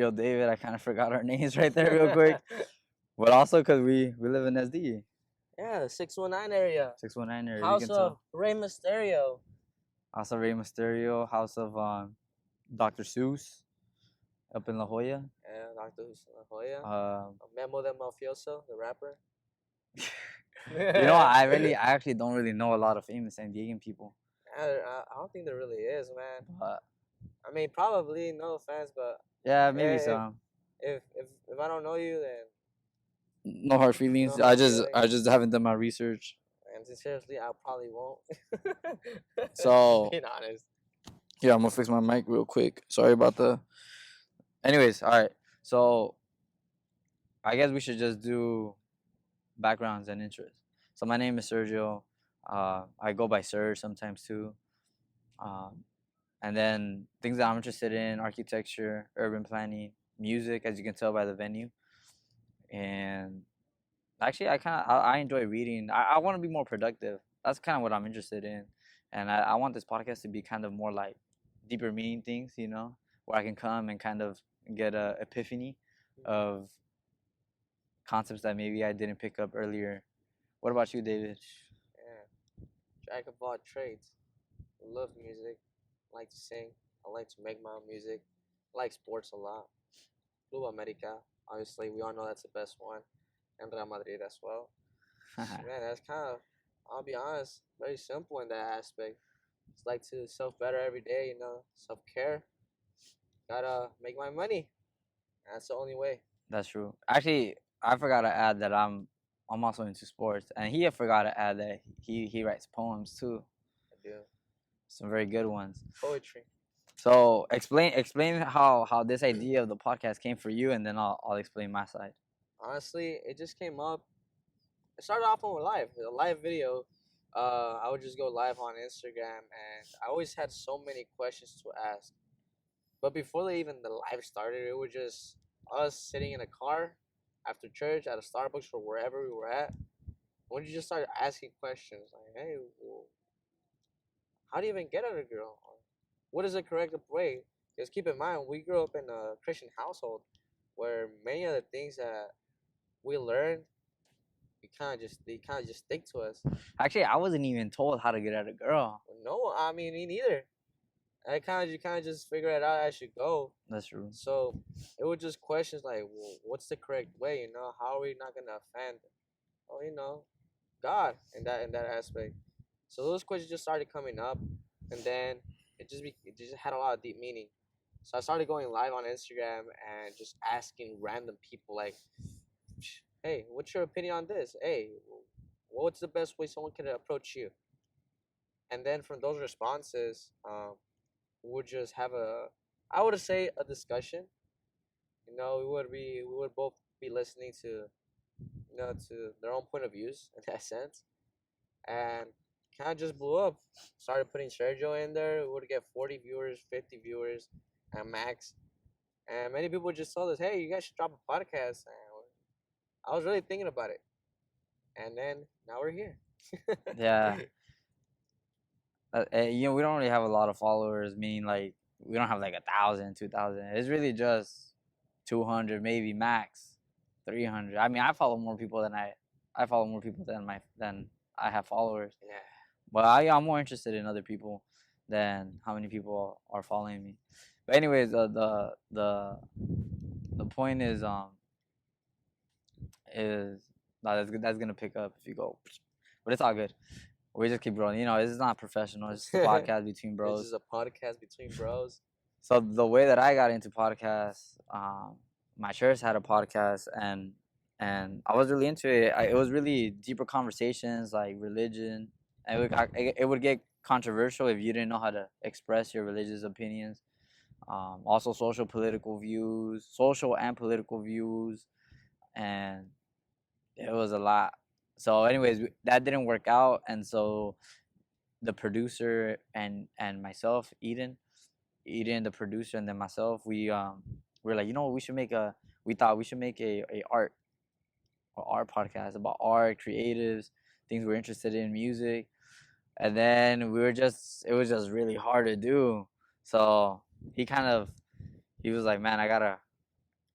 Sergio, David. I kind of forgot our names right there real quick. But also because we live in SD. Yeah, the 619 area. 619 area. House of Rey Mysterio. House of Rey Mysterio. House of Dr. Seuss up in La Jolla. Yeah, Dr. La Jolla. Memo del Mafioso, the rapper. I actually don't really know a lot of famous San Diegan people. I don't think there really is, man. But I mean, probably, no offense, but yeah, maybe so. If I don't know you, then no hard feelings. I just haven't done my research. And seriously, I probably won't. So being honest. Yeah, I'm gonna fix my mic real quick. Sorry about the. Anyways, all right. So I guess we should just do backgrounds and interests. So my name is Sergio. I go by Sir sometimes too. And then things that I'm interested in: architecture, urban planning, music, as you can tell by the venue. And actually, I enjoy reading. I want to be more productive. That's kind of what I'm interested in, and I want this podcast to be kind of more like deeper meaning things, where I can come and kind of get a epiphany of concepts that maybe I didn't pick up earlier. What about you, David? Yeah, jack of all trades. I love music. I like to sing. I like to make my own music. I like sports a lot. Club America, obviously, we all know that's the best one. And Real Madrid as well. Man, that's kind of, I'll be honest, very simple in that aspect. It's like to self-better every day, self-care. Gotta make my money. That's the only way. That's true. Actually, I forgot to add that I'm also into sports, and he forgot to add that he writes poems too. I do. Some very good ones. Poetry. So explain how this idea of the podcast came for you, and then I'll explain my side. Honestly, it just came up. It started off on a live video. I would just go live on Instagram, and I always had so many questions to ask. But before the live started, it was just us sitting in a car after church at a Starbucks or wherever we were at. When you just started asking questions like, "Hey, well, how do you even get at a girl? What is the correct way?" Because keep in mind, we grew up in a Christian household where many of the things that we learned, they kind of just stick to us. Actually, I wasn't even told how to get at a girl. No, I mean, me neither. I kind of just figure it out as you go. That's true. So it was just questions like, well, what's the correct way? How are we not gonna offend? Oh, God in that aspect. So those questions just started coming up, and then it just had a lot of deep meaning. So I started going live on Instagram and just asking random people like, "Hey, what's your opinion on this? Hey, what's the best way someone can approach you?" And then from those responses, we'll just have I would say a discussion. We would both be listening to to their own point of views in that sense, and kind of just blew up. Started putting Sergio in there. We would get 40 viewers, 50 viewers at max, and many people just told us, "Hey, you guys should drop a podcast." And I was really thinking about it, and then now we're here. Yeah. We don't really have a lot of followers, meaning like we don't have like 1,000, 2,000. It's really just 200, maybe max 300. I mean, I follow more people than I have followers. Yeah. But I'm more interested in other people than how many people are following me. But anyways, the point is that's gonna pick up if you go, but it's all good. We just keep growing. This is not professional. It's just a podcast between bros. This is a podcast between bros. So the way that I got into podcasts, my church had a podcast, and I was really into it. It was really deeper conversations like religion, and it would get controversial if you didn't know how to express your religious opinions. Also social and political views, and it was a lot. So anyways, that didn't work out, and so the producer and myself, Eden, the producer, and then myself, we were like, we thought we should make a art podcast about art, creatives, things we're interested in, music. And then it was just really hard to do. So he was like, man, I gotta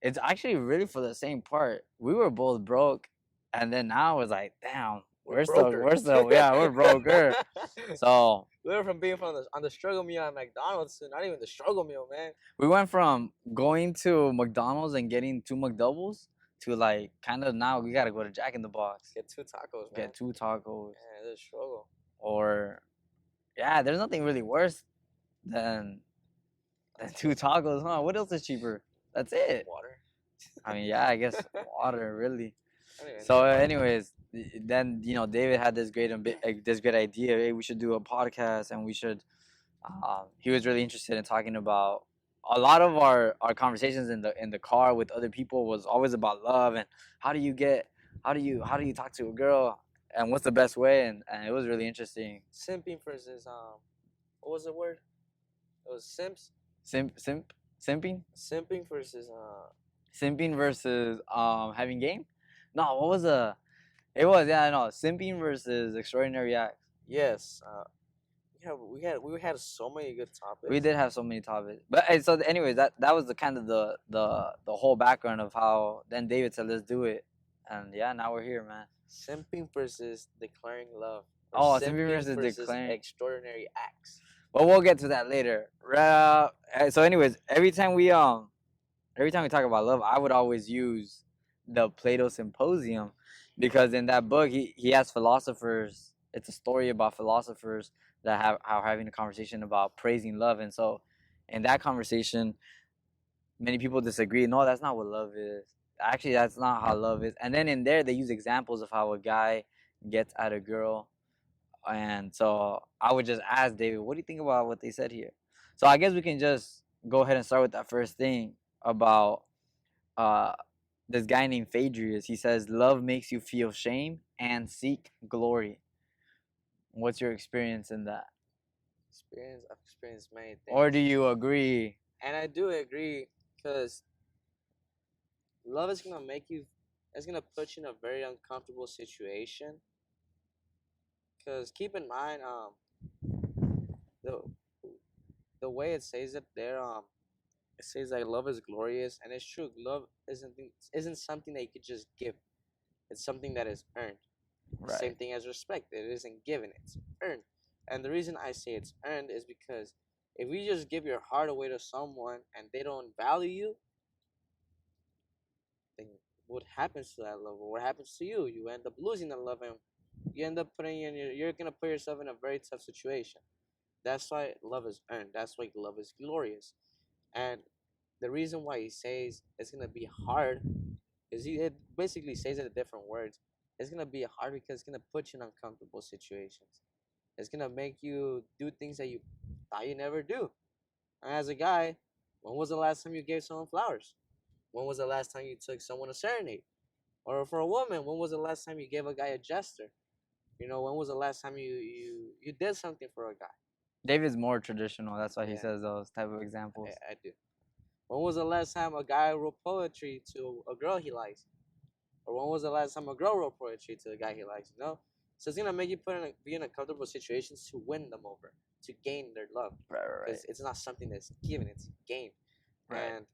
it's actually really for the same part. We were both broke, and then now it's like, damn, We're broker. we're broker. So We went from being on the struggle meal at McDonald's to not even the struggle meal, man. we went from going to McDonald's and getting 2 McDoubles to like kind of now we gotta go to Jack in the Box, Get 2 tacos, man. get 2 tacos, Man, it's a struggle. or yeah, there's nothing really worse than 2 tacos, huh? What else is cheaper? That's it. Water. I mean, yeah, I guess water, really. I don't even So, know. anyways, then David had this great idea. Hey, we should do a podcast, and we should. He was really interested in talking about a lot of our conversations in the car with other people was always about love and how do you talk to a girl and what's the best way, and it was really interesting. Simping versus what was the word? It was simps. Simping Simping versus simping versus having game. No, what was the? It was, yeah, I know, simping versus extraordinary acts. yes. We had so many good topics. We did have so many topics, but so anyways, that was the kind of the whole background of how then David said let's do it, and yeah, now we're here, man. Simping versus declaring love. Oh, simping versus declaring extraordinary acts. But we'll get to that later. So anyways, every time we talk about love, I would always use the Plato Symposium, because in that book he has philosophers. It's a story about philosophers that are having a conversation about praising love, and so in that conversation, many people disagree. No, that's not what love is. Actually, that's not how love is. And then in there, they use examples of how a guy gets at a girl. And so I would just ask David, what do you think about what they said here? So I guess we can just go ahead and start with that first thing about this guy named Phaedrus. He says, love makes you feel shame and seek glory. What's your experience in that? I've experienced many things. Or do you agree? And I do agree, because love is gonna put you in a very uncomfortable situation. Because keep in mind, the way it says it there, it says that love is glorious, and it's true. Love isn't something that you could just give. It's something that is earned. Right. Same thing as respect. It isn't given, it's earned. And the reason I say it's earned is because if you just give your heart away to someone and they don't value you, then what happens to that love? What happens to you? You end up losing that love, and you end up you're gonna put yourself in a very tough situation. That's why love is earned. That's why love is glorious. And the reason why he says it's gonna be hard is it basically says it in different words. It's gonna be hard because it's gonna put you in uncomfortable situations. It's gonna make you do things that you thought you never do. And as a guy, when was the last time you gave someone flowers? When was the last time you took someone a serenade? Or for a woman, when was the last time you gave a guy a gesture? When was the last time you did something for a guy? David's more traditional. That's why he says those type of examples. I do. When was the last time a guy wrote poetry to a girl he likes? Or when was the last time a girl wrote poetry to a guy he likes? So it's gonna make you be in uncomfortable situations to win them over, to gain their love. Right. Because it's not something that's given; it's gained. Right. And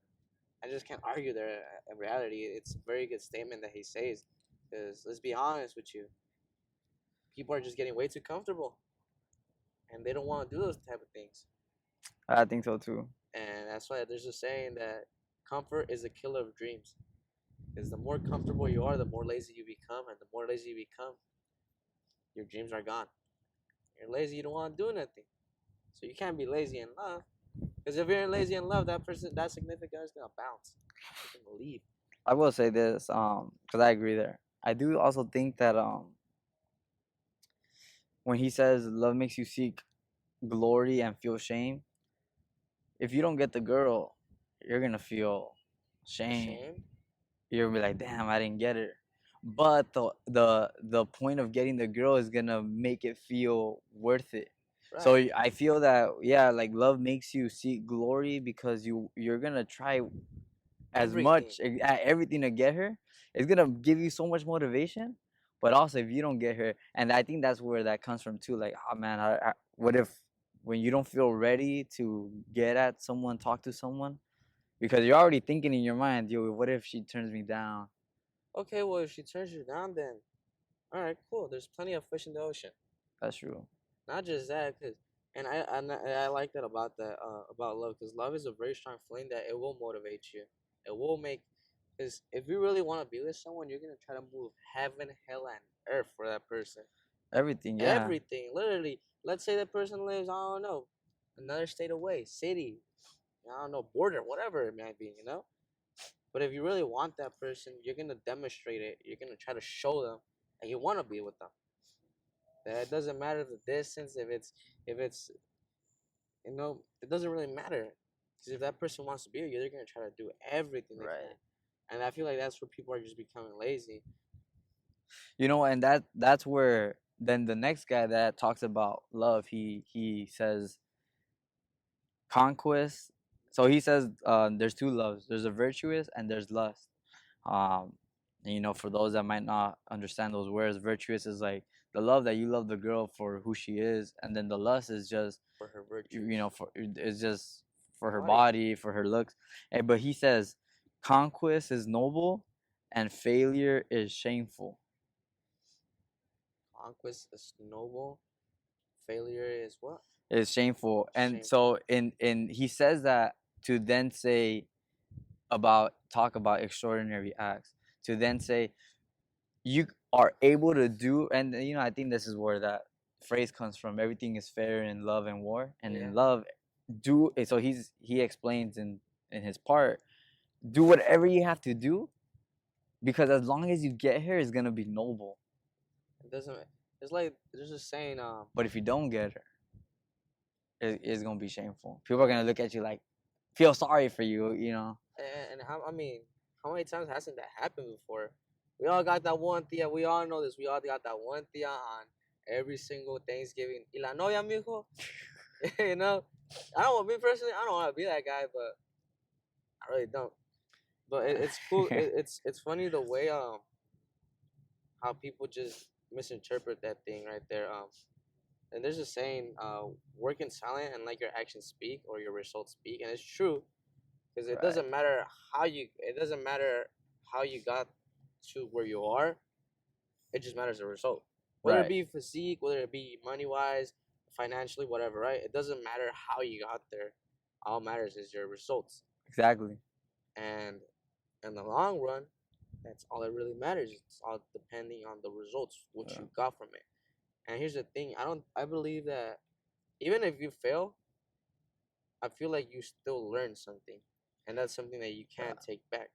I just can't argue there. In reality, it's a very good statement that he says. Because let's be honest with you, people are just getting way too comfortable, and they don't want to do those type of things. I think so too. And that's why there's a saying that comfort is a killer of dreams. Because the more comfortable you are, the more lazy you become, and the more lazy you become, your dreams are gone. You're lazy, you don't want to do nothing. So you can't be lazy in love. Because if you're lazy in love, that significant is gonna bounce. It's gonna leave. I will say this, because I agree there. I do also think that when he says love makes you seek glory and feel shame, if you don't get the girl, you're gonna feel shame. You're gonna be like, damn, I didn't get her. But the point of getting the girl is gonna make it feel worth it. Right. So I feel that like love makes you seek glory because you're gonna try as much at everything to get her. It's gonna give you so much motivation. But also if you don't get her, and I think that's where that comes from too. Like, oh man, what if when you don't feel ready to get at someone, talk to someone, because you're already thinking in your mind, yo, what if she turns me down? Okay, well, if she turns you down, then all right, cool. There's plenty of fish in the ocean. That's true. Not just that, cause and I like that about love, cause love is a very strong feeling that it will motivate you. It will make, cause if you really want to be with someone, you're gonna try to move heaven, hell, and earth for that person. Everything, yeah. Everything, literally. Let's say that person lives, I don't know, another state away, city, I don't know, border, whatever it might be, you know. But if you really want that person, you're gonna demonstrate it. You're gonna try to show them that you want to be with them. That it doesn't matter the distance. If it's it doesn't really matter. Because if that person wants to be with you, they're gonna try to do everything they Right. can. And I feel like that's where people are just becoming lazy. You know, and that's where then the next guy that talks about love, he says conquest. So he says there's two loves. There's a virtuous and there's lust. Um, and, you know, for those that might not understand those words, virtuous is like the love that you love the girl for who she is, and then the lust is just For her virtue. you know for it's just for her Body. body, for her looks. And but he says conquest is noble and failure is shameful. Conquest is noble. Failure is what? It's shameful. And Shameful. so in he says that to then say about talk about extraordinary acts, to then say you are able to do, and you know, I think this is where that phrase comes from, everything is fair in love and war. And Yeah. in love, do so he explains in his part, do whatever you have to do, because as long as you get here, it's gonna be noble. It doesn't. It's like there's a saying. But if you don't get her, it's gonna be shameful. People are gonna look at you like, feel sorry for you, you know. And how, I mean, how many times hasn't that happened before? We all got that one tia. We all know this. We all got that one tia on every single Thanksgiving. Y la novia, mijo. You know, I don't want me personally. I don't want to be that guy, but I really don't. But it's cool. It's funny the way how people just misinterpret that thing right there. And there's a saying, work in silent and let your actions speak or your results speak, and it's true. Because it Right. doesn't matter it doesn't matter how you got to where you are. It just matters the result, whether Right. it be physique, whether it be money wise, financially, whatever, right? It doesn't matter how you got there. All matters is your results. Exactly. And in the long run, that's all that really matters. It's all depending on the results, what Yeah. you got from it. And here's the thing, I believe that even if you fail, I feel like you still learn something, and that's something that you can't take back.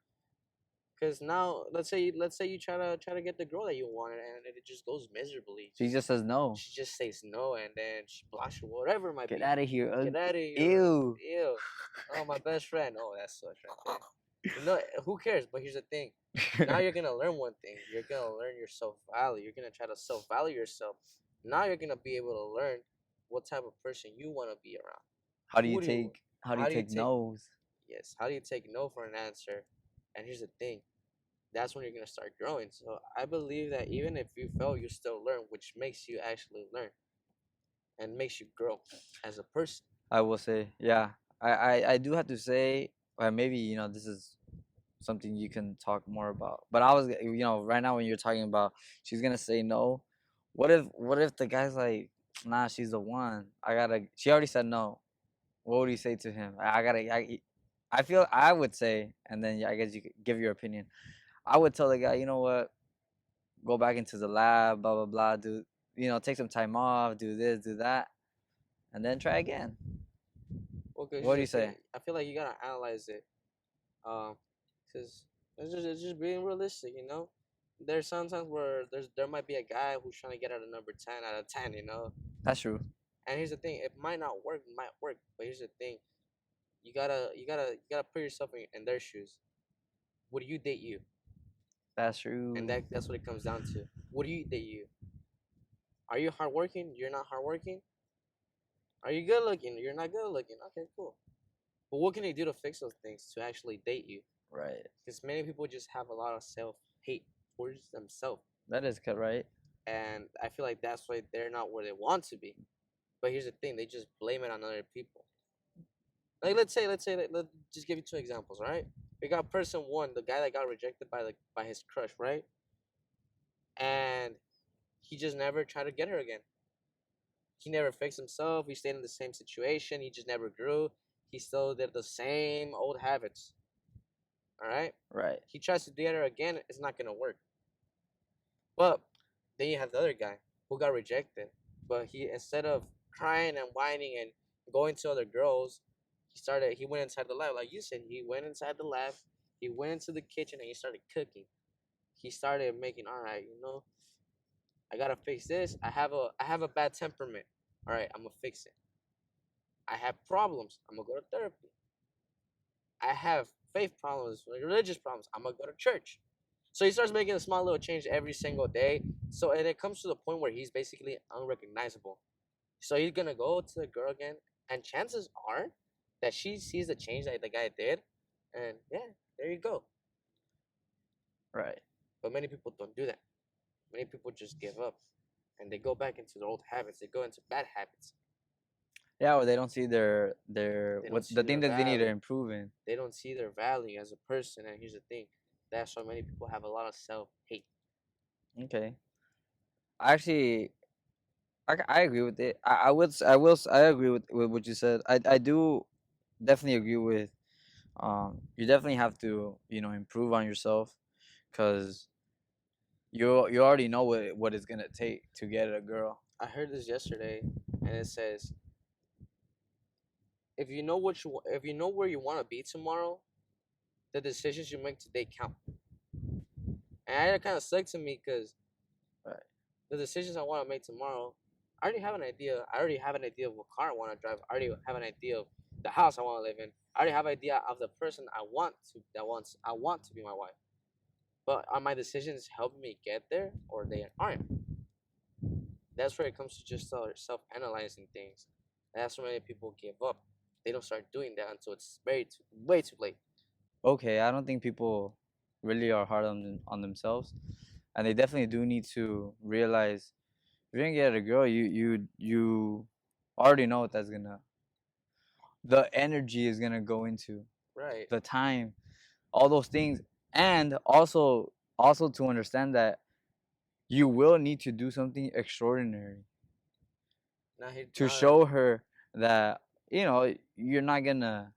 Because now, let's say you try to get the girl that you wanted, and it just goes miserably. She just says no. She just says no, and then she blocks you, whatever it might Get be. out of here. Get out of here. Ew. Ew. Oh, my best friend. Oh, that's such right there. You know, who cares? But here's the thing. Now you're gonna learn one thing. You're gonna learn your self value. You're gonna try to self value yourself. Now you're gonna be able to learn what type of person you want to be around. How do you Who do you- take how do you how do you take take- no's? Yes. How do you take no for an answer? And here's the thing. That's when you're gonna start growing. So I believe that even if you fail, you still learn, which makes you actually learn and makes you grow as a person. I will say, yeah. I do have to say, or maybe, you know, this is something you can talk more about. But I was, you know, right now when you're talking about she's gonna say no, what if the guy's like, nah, she's the one. She already said no. What would you say to him? I feel I would say, and then yeah, I guess you could give your opinion. I would tell the guy, you know what, go back into the lab, blah blah blah, do, you know, take some time off, do this, do that, and then try again. Well, 'cause What do you here's the say? thing, I feel like you gotta analyze it, because it's just being realistic, you know. There's sometimes where there might be a guy who's trying to get out of number 10 out of 10, you know. That's true. And here's the thing, it might not work, it might work, but here's the thing, you gotta put yourself in their shoes. Would you date you? That's true. And that's what it comes down to. Would you date you? Are you hardworking? You're not hardworking. Are you good looking? You're not good looking. Okay, cool. But what can you do to fix those things to actually date you? Right. Because many people just have a lot of self hate towards themselves, That is good, right? and I feel like that's why they're not where they want to be. But here's the thing: they just blame it on other people. Like let's just give you two examples, all right? We got person one, the guy that got rejected by his crush, right? And he just never tried to get her again. He never fixed himself. He stayed in the same situation. He just never grew. He still did the same old habits. All right. Right. He tries to get her again. It's not gonna work. But then you have the other guy who got rejected. But he, instead of crying and whining and going to other girls, he went inside the lab. Like you said, he went inside the lab. He went into the kitchen and he started cooking. He started making, all right, I gotta fix this. I have a bad temperament. All right, I'm gonna fix it. I have problems. I'm gonna go to therapy. I have faith problems, like religious problems. I'm gonna go to church. So he starts making a small little change every single day. So and it comes to the point where he's basically unrecognizable. So he's gonna go to the girl again, and chances are that she sees the change that the guy did, and yeah, there you go. Right. But many people don't do that. Many people just give up, and they go back into their old habits. They go into bad habits. Yeah, or they don't see their They don't what see the their thing that they need to value. improve in. They don't see their value as a person. And here's the thing: that's why many people have a lot of self-hate. Okay. Actually, I agree with it. I agree with what you said. I do definitely agree with you definitely have to, improve on yourself, cuz you already know what it's going to take to get a girl. I heard this yesterday, and it says, if you know where you want to be tomorrow, the decisions you make today count. And it kind of stuck to me because Right. the decisions I want to make tomorrow, I already have an idea. I already have an idea of what car I want to drive. I already have an idea of the house I want to live in. I already have an idea of the person I want to be my wife. But are my decisions helping me get there, or they aren't? That's where it comes to just self-analyzing things. That's where many people give up. They don't start doing that until it's way too late. Okay, I don't think people really are hard on themselves, and they definitely do need to realize if you're gonna get a girl, you already know what that's gonna the energy is gonna go into, Right. the time, all those things, and also to understand that you will need to do something extraordinary Now, to show her that you're not gonna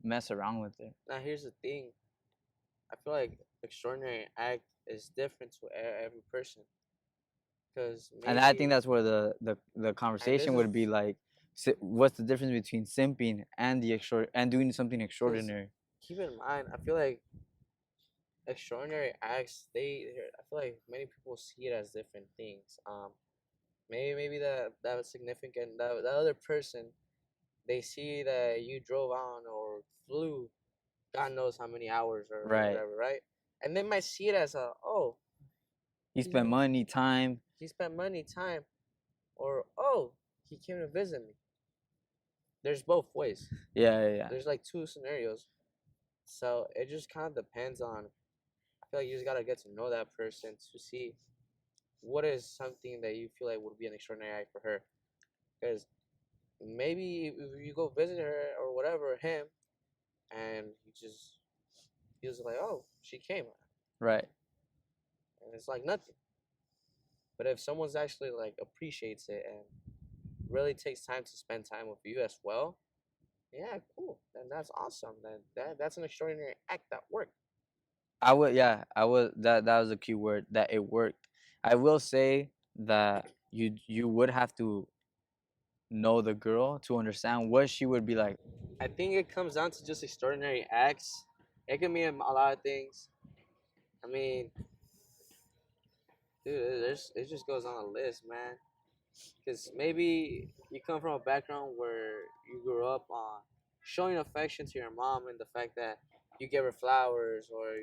mess around with it. now here's the thing. I feel like extraordinary act is different to every person. Because And I think maybe, that's where the and this conversation is would be like, what's the difference between simping and doing something because extraordinary? keep in mind, I feel like extraordinary acts, I feel like many people see it as different things. Maybe that significant, that other person, they see that you drove on or flew God knows how many hours or Right. whatever, right? And they might see it as You he, spend money, time. he spent money, time, or he came to visit me. There's both ways. Yeah. There's like two scenarios. So it just kind of depends on. I feel like you just gotta get to know that person to see what is something that you feel like would be an extraordinary act for her. Because maybe if you go visit her or whatever, him, and he was like, oh, she came, Right. and it's like nothing. But if someone's actually like appreciates it and really takes time to spend time with you as well, yeah, cool. Then that's awesome. Then that's an extraordinary act that worked. I would that was a key word, that it worked. I will say that you would have to know the girl to understand what she would be like. I think it comes down to just extraordinary acts. It can mean a lot of things. I mean, dude, it just goes on a list, man. Because maybe you come from a background where you grew up on showing affection to your mom and the fact that you give her flowers or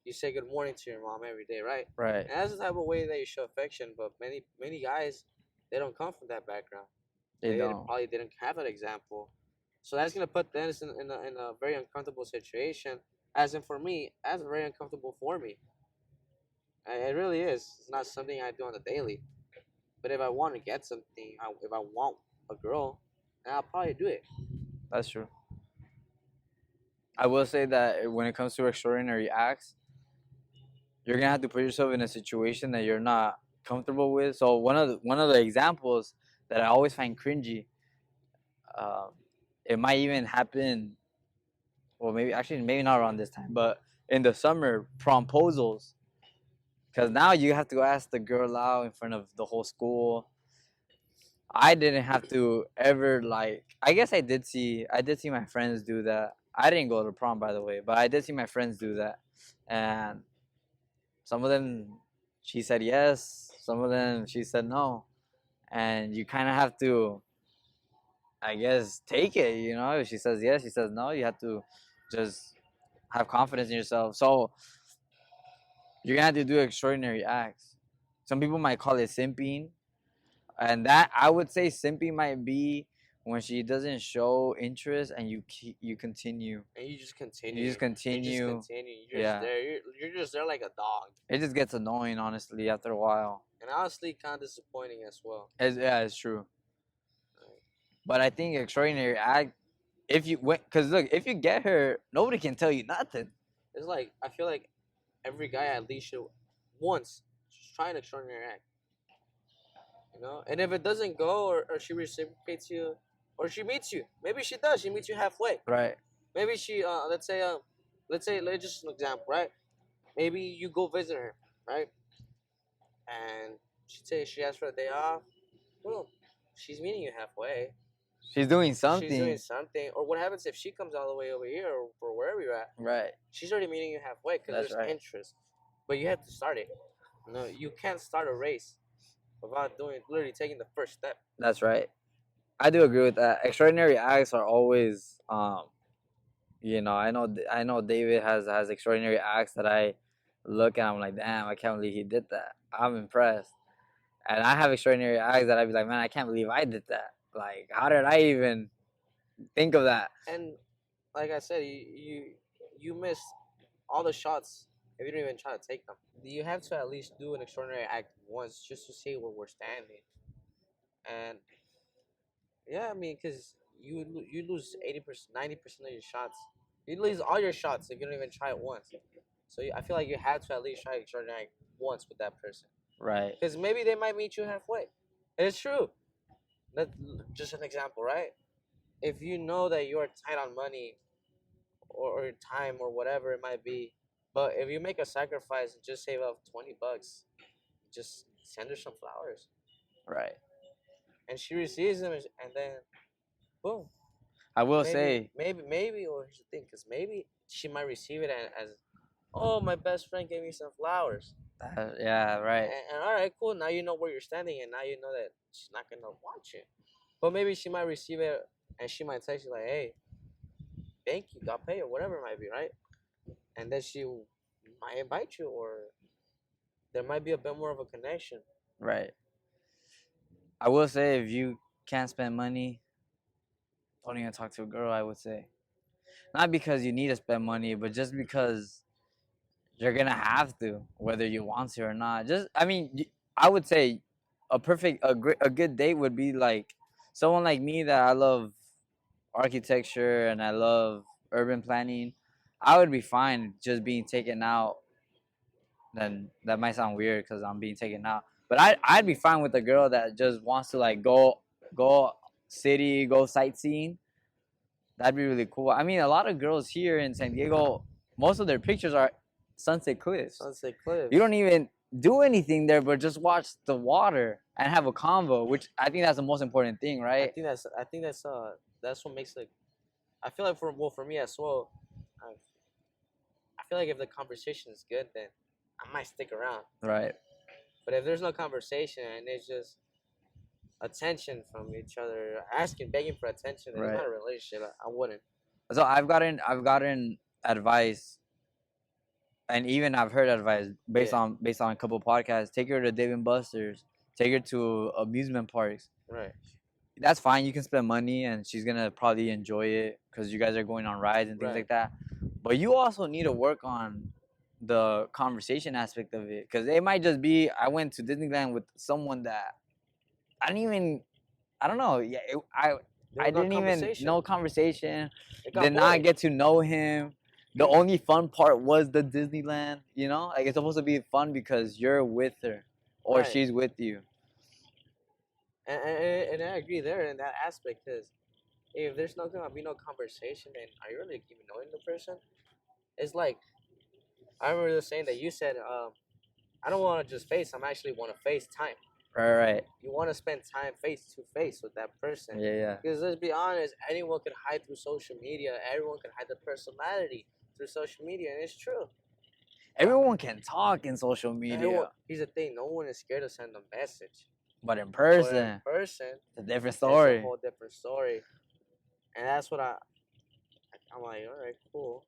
you say good morning to your mom every day, right? Right. And that's the type of way that you show affection. But many guys, they don't come from that background. They They don't. probably didn't have that example. So that's gonna put them in a very uncomfortable situation. As in for me, that's very uncomfortable for me. It really is. It's not something I do on the daily. But if I want to get something, if I want a girl, then I'll probably do it. That's true. I will say that when it comes to extraordinary acts, you're gonna have to put yourself in a situation that you're not comfortable with. So one of the examples that I always find cringy, um, it might even happen. Well, maybe not around this time, but in the summer, promposals. Because now you have to ask the girl out in front of the whole school. I didn't have to ever like. I did see my friends do that. I didn't go to prom, by the way, but I did see my friends do that, and some of them she said yes, some of them she said no, and you kind of have to, I guess, take it. If she says yes, she says no. You have to just have confidence in yourself. So you're gonna have to do extraordinary acts. Some people might call it simping, and that I would say simping might be when she doesn't show interest and you continue. And you just continue. You just You just continue. continue. You're Yeah. just there. You're just there like a dog. It just gets annoying, honestly, after a while. And honestly, kind of disappointing as well. Yeah, it's true. But I think extraordinary act, if you went, because look, if you get her, nobody can tell you nothing. It's like, I feel like every guy at least should once try an extraordinary act. And if it doesn't go, or she reciprocates you, or she meets you, maybe she does. She meets you halfway. Right. Maybe she, let's just an example, right? Maybe you go visit her, right? And she asks for a day off. Boom, she's meeting you halfway. She's doing something. She's doing something. Or what happens if she comes all the way over here or wherever you're at? Right. She's already meeting you halfway because there's interest. But you have to start it. You can't start a race without literally taking the first step. That's right. I do agree with that. Extraordinary acts are always, I know David has extraordinary acts that I look at. I'm like, damn, I can't believe he did that. I'm impressed. And I have extraordinary acts that I'd be like, man, I can't believe I did that. Like, how did I even think of that? And like I said, you missed all the shots if you don't even try to take them. You have to at least do an extraordinary act once just to see where we're standing. And yeah, I mean, because you lose 80%, 90% of your shots. You lose all your shots if you don't even try it once. So I feel like you have to at least try extraordinary act once with that person. Right. Because maybe they might meet you halfway. And it's true. That's just an example, right? If you know that you are tight on money or time or whatever it might be, but if you make a sacrifice and just save up $20, just send her some flowers. Right. And she receives them, and then, boom. I will say. Maybe, or here's the thing, because maybe she might receive it as, oh, my best friend gave me some flowers. Yeah, right. And all right, cool. Now you know where you're standing, and now you know that she's not gonna watch it. But maybe she might receive it, and she might text you like, "Hey, thank you, got paid," or whatever it might be, right? And then she might invite you, or there might be a bit more of a connection. Right. I will say, if you can't spend money, don't even talk to a girl. I would say, not because you need to spend money, but just because you're gonna have to, whether you want to or not. I would say a good date would be like someone like me, that I love architecture and I love urban planning. I would be fine just being taken out. Then that might sound weird because I'm being taken out, but I'd be fine with a girl that just wants to like go city, go sightseeing. That'd be really cool. I mean, a lot of girls here in San Diego, most of their pictures are sunset cliffs. Sunset cliffs. You don't even do anything there, but just watch the water and have a convo, which I think that's the most important thing, right? I think that's what makes it. I feel like for me as well, I feel like if the conversation is good, then I might stick around. Right. But if there's no conversation and it's just attention from each other, begging for attention, then it's not a relationship. I wouldn't. So I've gotten advice, and even I've heard advice based on a couple of podcasts. Take her to Dave and Buster's. Take her to amusement parks. Right. That's fine. You can spend money, and she's gonna probably enjoy it because you guys are going on rides and things like that. But you also need to work on the conversation aspect of it, because it might just be, I went to Disneyland with someone that I don't know. Yeah, There I was no didn't even conversation. no conversation. It got Did not boring. get to know him. The only fun part was the Disneyland. You know, like it's supposed to be fun because you're with her or Right. she's with you. And I agree there in that aspect because if there's not gonna be no conversation, then are you really even knowing the person? It's like I remember the saying that you said, I don't want to just face. I'm actually want to FaceTime. Right. You want to spend time face to face with that person. Yeah, yeah. Because let's be honest, anyone can hide through social media. Everyone can hide their personality through social media, and it's true. Everyone can talk in social media. Everyone, here's the thing: no one is scared to send a message. But in But in person, person, it's a different it's a story. whole different story. And that's what I'm like, all right, cool,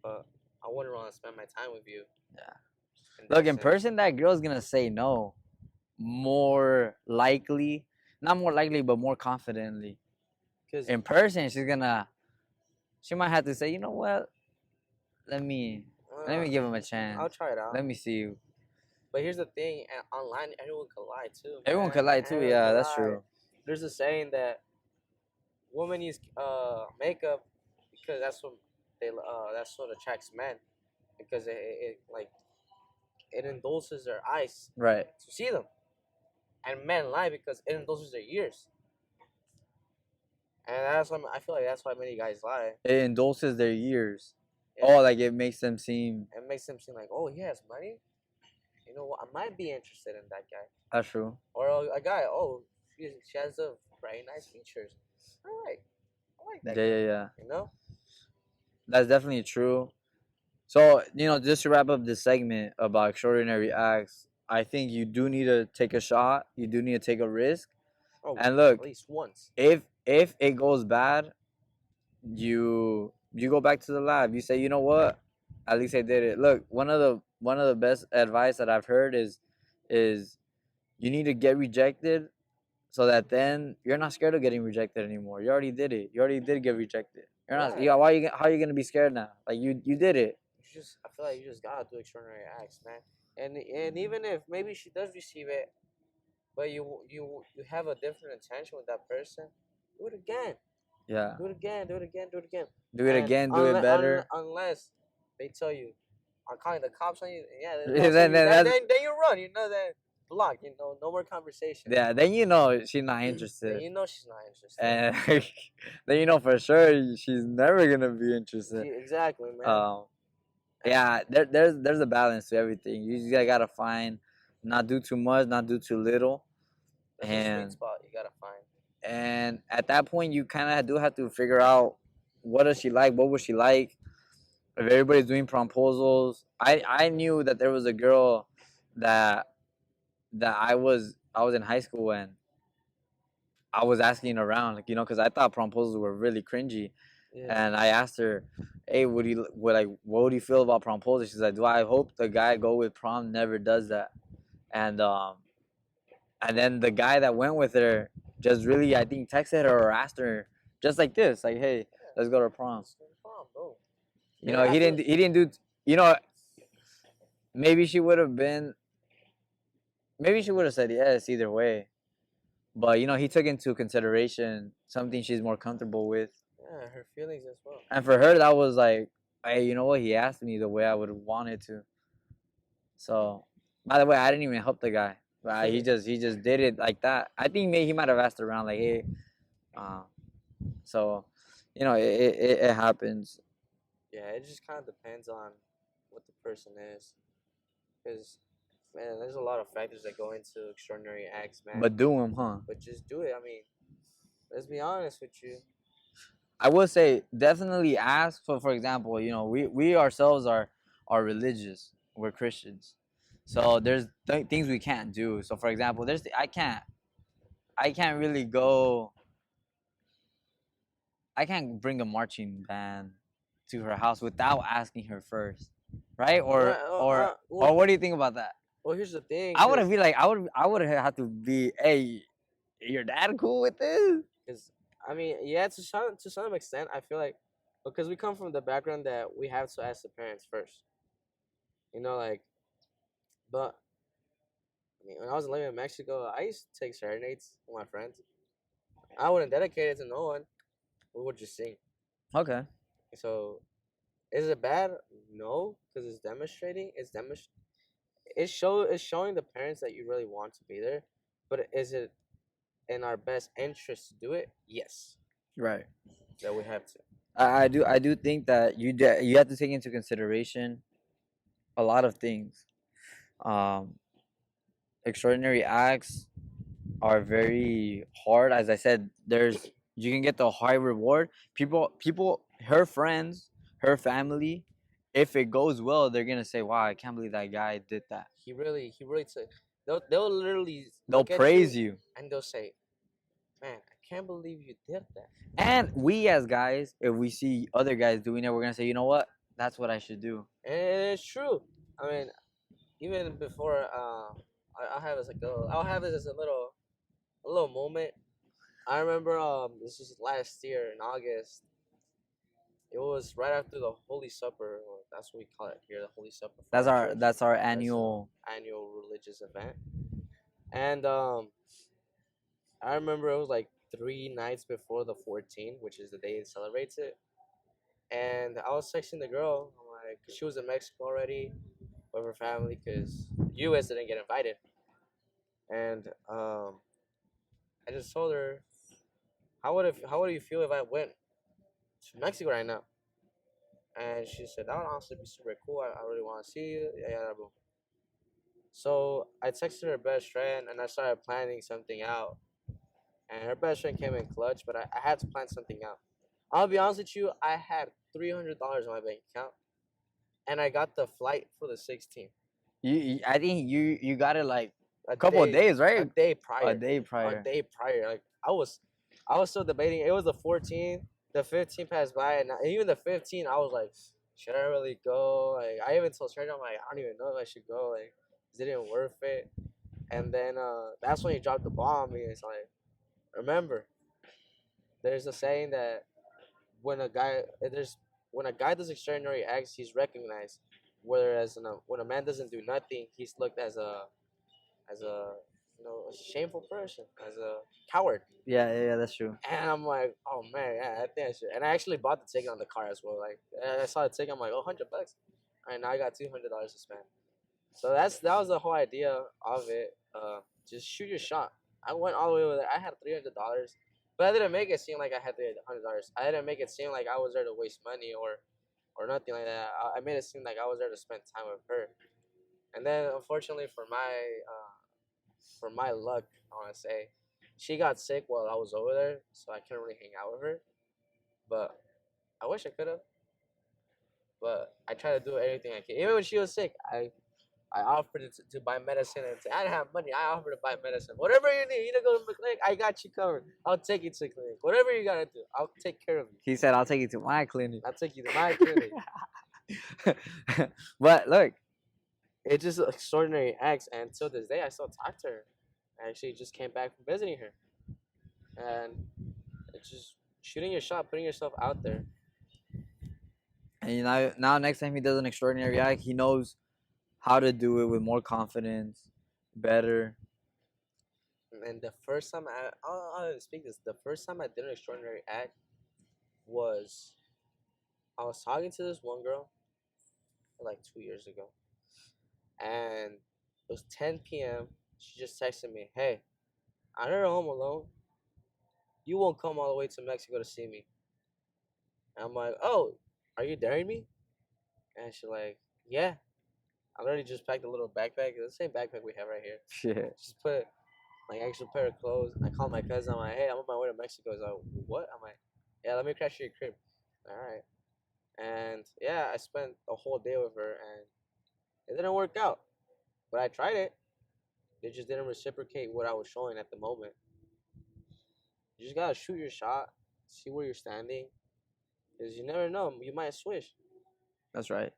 but I wouldn't want to spend my time with you. Yeah. that Look, in sense. person, that girl's gonna say no. More likely, not more likely, but more confidently. Because In person, she might have to say, you know what? Let me give him a chance. I'll try it out. Let me see you. But here's the thing: online, everyone can lie too. Everyone man. could lie too. Everyone Yeah, can that's lie. true. There's a saying that women use makeup because that's what attracts men because it like it indulges their eyes Right. to see them, and men lie because it indulges their ears. And that's why I feel like that's why many guys lie. It endorses their years. Yeah. Oh, like it makes them seem. It makes them seem like, oh, he has money. You know what? I might be interested in that guy. That's true. Or a guy, oh, she has a very nice features. All right, I like that. Yeah, girl, yeah, yeah. You know. That's definitely true. So, just to wrap up this segment about extraordinary acts, I think you do need to take a shot. You do need to take a risk. Oh, And look, at least once. if it goes bad, you go back to the lab. You say, you know what? At least I did it. Look, one of the best advice that I've heard is you need to get rejected so that then you're not scared of getting rejected anymore. You already did it. You already did get rejected. You're not. Right. Yeah. How are you gonna be scared now? Like you did it. I feel like you just gotta do extraordinary acts, man. And even if maybe she does receive it, but you have a different intention with that person, do it again. Yeah. Do it again. Do it again. Do it again. Do it again. Do it better. Unless they tell you, I'm calling the cops on you. Yeah, then you run. Then block. No more conversation. Yeah. Then she's not interested. Then you know she's not interested. And then for sure she's never gonna be interested. Exactly, man. Yeah, there's a balance to everything. You just gotta find, not do too much, not do too little, That's a sweet spot you gotta find. And at that point, you kind of do have to figure out what does she like, what would she like. If everybody's doing promposals, I knew that there was a girl that I was in high school and I was asking around, like, because I thought promposals were really cringy. Yeah. And I asked her, hey, what would you feel about promposals? She's like, do I hope the guy go with prom never does that? And then the guy that went with her just really, I think, texted her or asked her just like this, like, hey, let's go to prom. He didn't do, maybe she would have said yes either way. But, he took into consideration something she's more comfortable with. Yeah, her feelings as well. And for her, that was like, hey, you know what? He asked me the way I would have wanted to. So, by the way, I didn't even help the guy. He just did it like that. I think maybe he might have asked around, like, hey. So, it happens. Yeah, it just kind of depends on what the person is. Because, man, there's a lot of factors that go into extraordinary acts, man. But do them, huh? But just do it. I mean, let's be honest with you. I would say definitely ask. For example, we ourselves are religious. We're Christians. So there's things we can't do. So for example, I can't really go. I can't bring a marching band to her house without asking her first, right? Or what do you think about that? Well, here's the thing. I would be like, I would have to be, hey, your dad cool with this? Because I mean, yeah, to some extent, I feel like because we come from the background that we have to ask the parents first. But I mean, when I was living in Mexico, I used to take serenades with my friends. I wouldn't dedicate it to no one. We would just sing. Okay. So, is it bad? No, because it's demonstrating. It's showing the parents that you really want to be there. But is it in our best interest to do it? Yes, Right. that we have to. I do think that you have to take into consideration a lot of things. Um, extraordinary acts are very hard. As I said, you can get the high reward. Her friends, her family, if it goes well, they're gonna say, "Wow, I can't believe that guy did that." He really took. They'll literally They'll look at praise you you. and they'll say, "Man, I can't believe you did that." And we as guys, if we see other guys doing it, we're gonna say, "You know what? That's what I should do." And it's true. I mean, even before, I'll have this I'll have this as a little moment. I remember this was last year in August. It was right after the Holy Supper. Or that's what we call it here, the Holy Supper for That's our our church. that's our That's annual. annual religious event. And I remember it was like 3 nights before the 14th, which is the day it celebrates it. And I was texting the girl. I'm like, 'cause she was in Mexico already with her family, because U.S. didn't get invited. And I just told her, how would you feel if I went to Mexico right now? And she said, that would honestly be super cool. I really want to see you. Yeah, yeah, bro. So I texted her best friend and I started planning something out. And her best friend came in clutch, but I had to plan something out. I'll be honest with you, I had $300 in my bank account, and I got the flight for the 16th. I think you got it like A a couple of day, days, a right? day A prior, day a prior. day prior. Like I was still debating. It was the 14th, the 15th passed by, and even the 15th, I was like, should I really go? Like I even told Sergio, I'm like, I don't even know if I should go. Like, is it even worth it? And then that's when he dropped the bomb on me. It's like, remember, there's a saying that when a guy there's when a guy does extraordinary acts, he's recognized. Whereas when a man doesn't do nothing, he's looked as a a shameful person, as a coward. Yeah, that's true. And I'm like, oh man, yeah, I think I should. And I actually bought the ticket on the car as well. Like I saw the ticket, I'm like, oh, $100. All right, now I got $200 to spend. So that was the whole idea of it. Just shoot your shot. I went all the way over there. I had $300, but I didn't make it seem like I had $300. I didn't make it seem like I was there to waste money or nothing like that. I made it seem like I was there to spend time with her. And then, unfortunately, for my luck, I want to say, she got sick while I was over there, so I couldn't really hang out with her. But I wish I could have. But I tried to do everything I can. Even when she was sick, I offered to buy medicine, and I didn't have money. I offered to buy medicine. Whatever you need, you need to go to the clinic. I got you covered. I'll take you to the clinic. Whatever you gotta do, I'll take care of you. He said, "I'll take you to my clinic." I'll take you to my clinic. But look, It's just extraordinary acts, and till this day, I still talk to her. I actually just came back from visiting her, and it's just shooting your shot, putting yourself out there. and now next time he does an extraordinary act, he knows how to do it with more confidence, better. And the first time I'll speak this. The first time I did an extraordinary act was I was talking to this one girl like 2 years ago, and it was 10 p.m. She just texted me, "Hey, I know you're home alone. You won't come all the way to Mexico to see me." And I'm like, "Oh, are you daring me?" And she's like, "Yeah." I literally just packed a little backpack, the same backpack we have right here. Shit. Just put like extra pair of clothes. I called my cousin. I'm like, "Hey, I'm on my way to Mexico." He's like, "What?" I'm like, "Yeah, let me crash your crib." All right. And yeah, I spent a whole day with her, and it didn't work out. But I tried it. They just didn't reciprocate what I was showing at the moment. You just gotta shoot your shot, see where you're standing, because you never know. You might switch. That's right.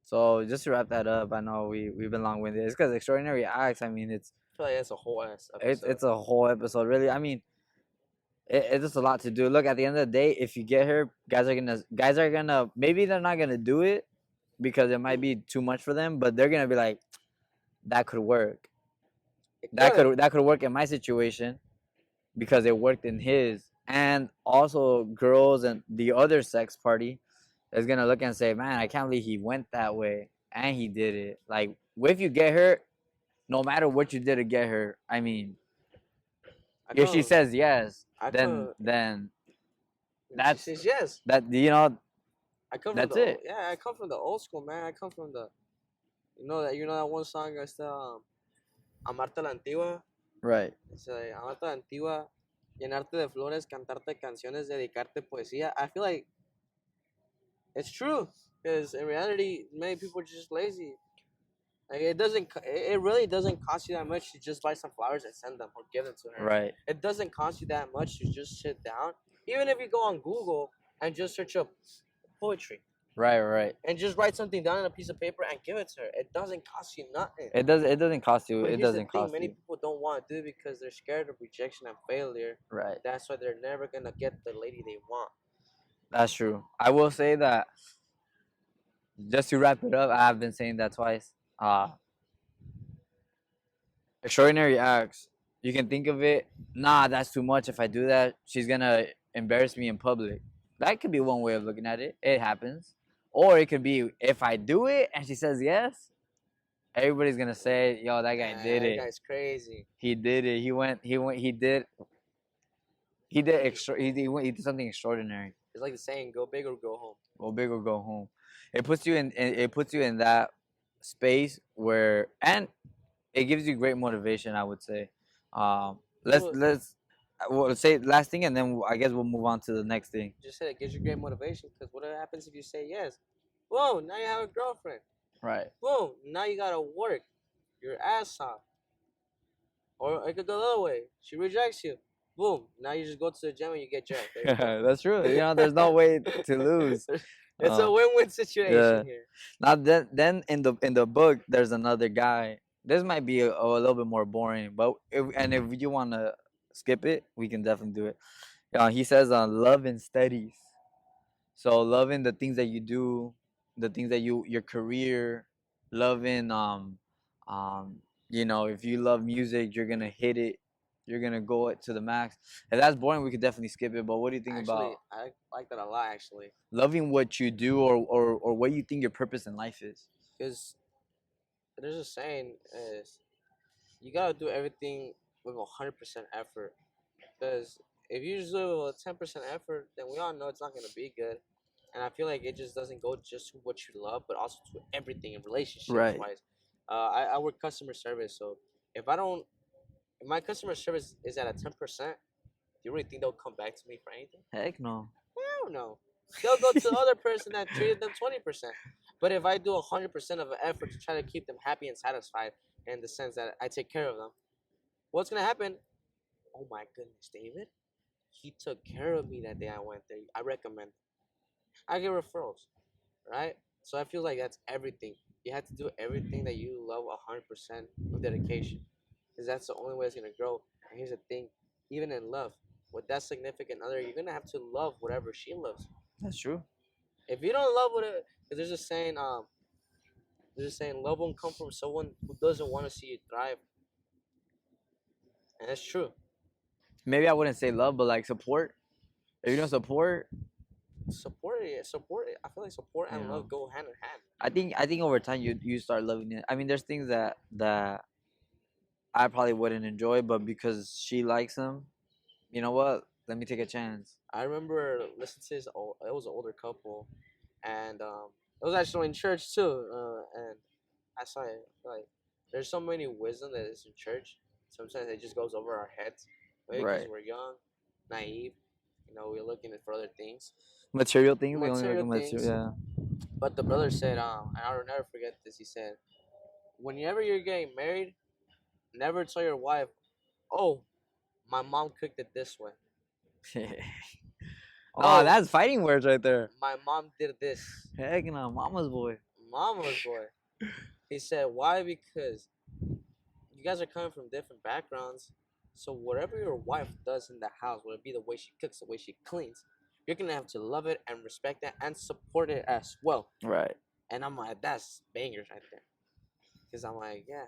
So just to wrap that up, I know we've been long winded. It's because extraordinary acts. I mean, I feel like that's a whole ass it's a whole episode. Really, I mean, it's just a lot to do. Look, at the end of the day, if you get her, guys are gonna maybe they're not gonna do it because it might be too much for them, but they're gonna be like, that could work. It could. That could work in my situation. because it worked in his. And also girls and the other sex party is gonna look and say, man, I can't believe he went that way and he did it. Like, if you get her, no matter what you did to get her, I mean, I if she come, says yes, I then come. She that's says yes. that I come from that's the old, it. yeah. I come from the old school, man. I come from the, you know that one song I still Amarte la Antigua. Right. It's like, Amarte la Antigua, llenarte de flores, cantarte canciones, dedicarte poesía. I feel like it's true because in reality, many people are just lazy. Like it really doesn't cost you that much to just buy some flowers and send them or give them to her. Right. It doesn't cost you that much to just sit down, even if you go on Google and just search up poetry Right. and just write something down on a piece of paper and give it to her. It doesn't cost you nothing. It doesn't cost you. But It here's the doesn't thing: cost many you. people don't want to do it because they're scared of rejection and failure. Right. That's why they're never gonna get the lady they want. That's true. I will say that, just to wrap it up, I have been saying that twice. Extraordinary acts. You can think of it. Nah, that's too much. If I do that, she's gonna embarrass me in public. That could be one way of looking at it. It happens. Or it could be, if I do it and she says yes, everybody's gonna say, "Yo, that guy did That it. guy's crazy. He did it. He went. He went. He did extra. He did something extraordinary. It's like the saying, "Go big or go home." Go big or go home." It puts you in. It puts you in that space where, and it gives you great motivation. I would say. Well, Let's say last thing, and then I guess we'll move on to the next thing. just said it gives you great motivation because what happens if you say yes? Whoa, now you have a girlfriend. Right. Boom, now you gotta work your ass off. Or it could go the other way. She rejects you. Boom, now you just go to the gym and you get jacked. There you go. That's true. There's no way to lose. It's a win-win situation Yeah. here. Now then in the book, there's another guy. This might be a little bit more boring, but if you want to skip it, we can definitely do it. He says, love and studies. So loving the things that you do, the things that your career, loving if you love music, you're gonna hit it, you're gonna go it to the max. If that's boring, we could definitely skip it. But what do you think Actually, about I like that a lot, actually. loving what you do, or what you think your purpose in life is? Because there's a saying is you gotta do everything with 100% effort. Because if you just do it with 10% effort, then we all know it's not gonna be good. And I feel like it just doesn't go just to what you love, but also to everything in relationships Right. wise. I work customer service, so if I don't, if my customer service is at a 10%, do you really think they'll come back to me for anything? Heck no. Hell no. They'll go to the other person that treated them 20%. But if I do 100% of an effort to try to keep them happy and satisfied, in the sense that I take care of them, what's gonna happen? Oh my goodness, David, he took care of me that day I went there. I recommend. I get referrals, right? So I feel like that's everything. You have to do everything that you love 100% with dedication, because that's the only way it's gonna grow. And here's the thing: even in love, with that significant other, you're gonna have to love whatever she loves. That's true. If you don't love whatever, because there's a saying, love won't come from someone who doesn't want to see you thrive, and that's true. Maybe I wouldn't say love, but like support. If you don't support, Support it. I feel like support and yeah. love go hand in hand. I think over time you start loving it. I mean, there's things that I probably wouldn't enjoy, but because she likes them, you know what? Let me take a chance. I remember listening to it was an older couple, and it was actually in church too. And I saw it like there's so many wisdom that is in church. Sometimes it just goes over our heads, maybe because Right. we're young, naive. We're looking for other things, Material things. We only look material at things. material. But the brother said, and I'll never forget this. He said, whenever you're getting married, never tell your wife, "Oh, my mom cooked it this way." Yeah. Oh, No, that's fighting words right there. my mom did this. Heck no, mama's boy. Mama's boy. He said, why? Because you guys are coming from different backgrounds. So whatever your wife does in the house, whether it be the way she cooks, the way she cleans, you're gonna have to love it and respect it and support it as well. Right. And I'm like, that's bangers right there. Because I'm like, yeah.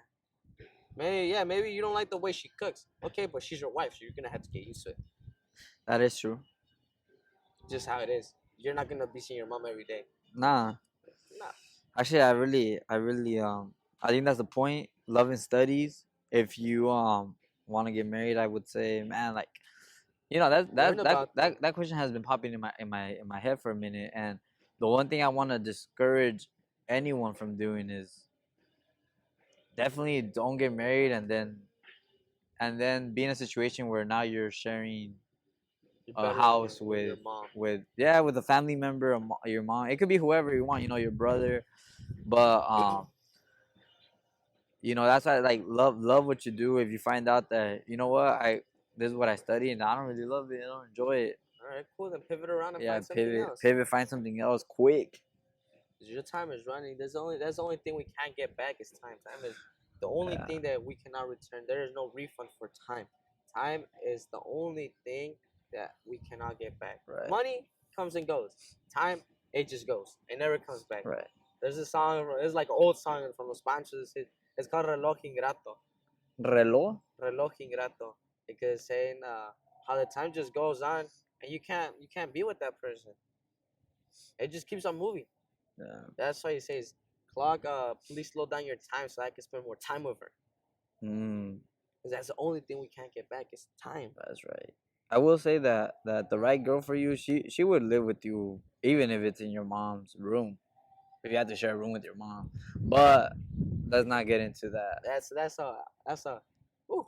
maybe you don't like the way she cooks. Okay, but she's your wife, so you're gonna have to get used to it. That is true. Just how it is. You're not gonna be seeing your mom every day. Nah, Nah. actually, I think that's the point. Love and studies. If you want to get married, I would say, man, like, Learn about them. that question has been popping in my head for a minute, and the one thing I want to discourage anyone from doing is definitely don't get married and then be in a situation where now you're sharing Your a bedroom house with your mom. with a family member, your mom. It could be whoever you want, your brother, but that's why, like, love what you do. If you find out that, what, this is what I study and I don't really love it, I don't enjoy it, All right, cool. Then pivot around and yeah, find something pivot, else. find something else quick. 'Cause your time is running. That's the only thing we can't get back is time. Time is the only Yeah. thing that we cannot return. There is no refund for time. Time is the only thing that we cannot get back. Right. Money comes and goes. Time, it just goes. It never comes back. Right. There's a song. It's like an old song from Los Panchos. It's called Reloj Ingrato. Reloj. Reloj Ingrato. Because saying how the time just goes on and you can't be with that person. It just keeps on moving. Yeah. That's why he says, "Clock, please slow down your time so I can spend more time with her." Because that's the only thing we can't get back is time. That's right. I will say that the right girl for you, she would live with you even if it's in your mom's room. If you have to share a room with your mom, but let's not get into that. That's a ooh,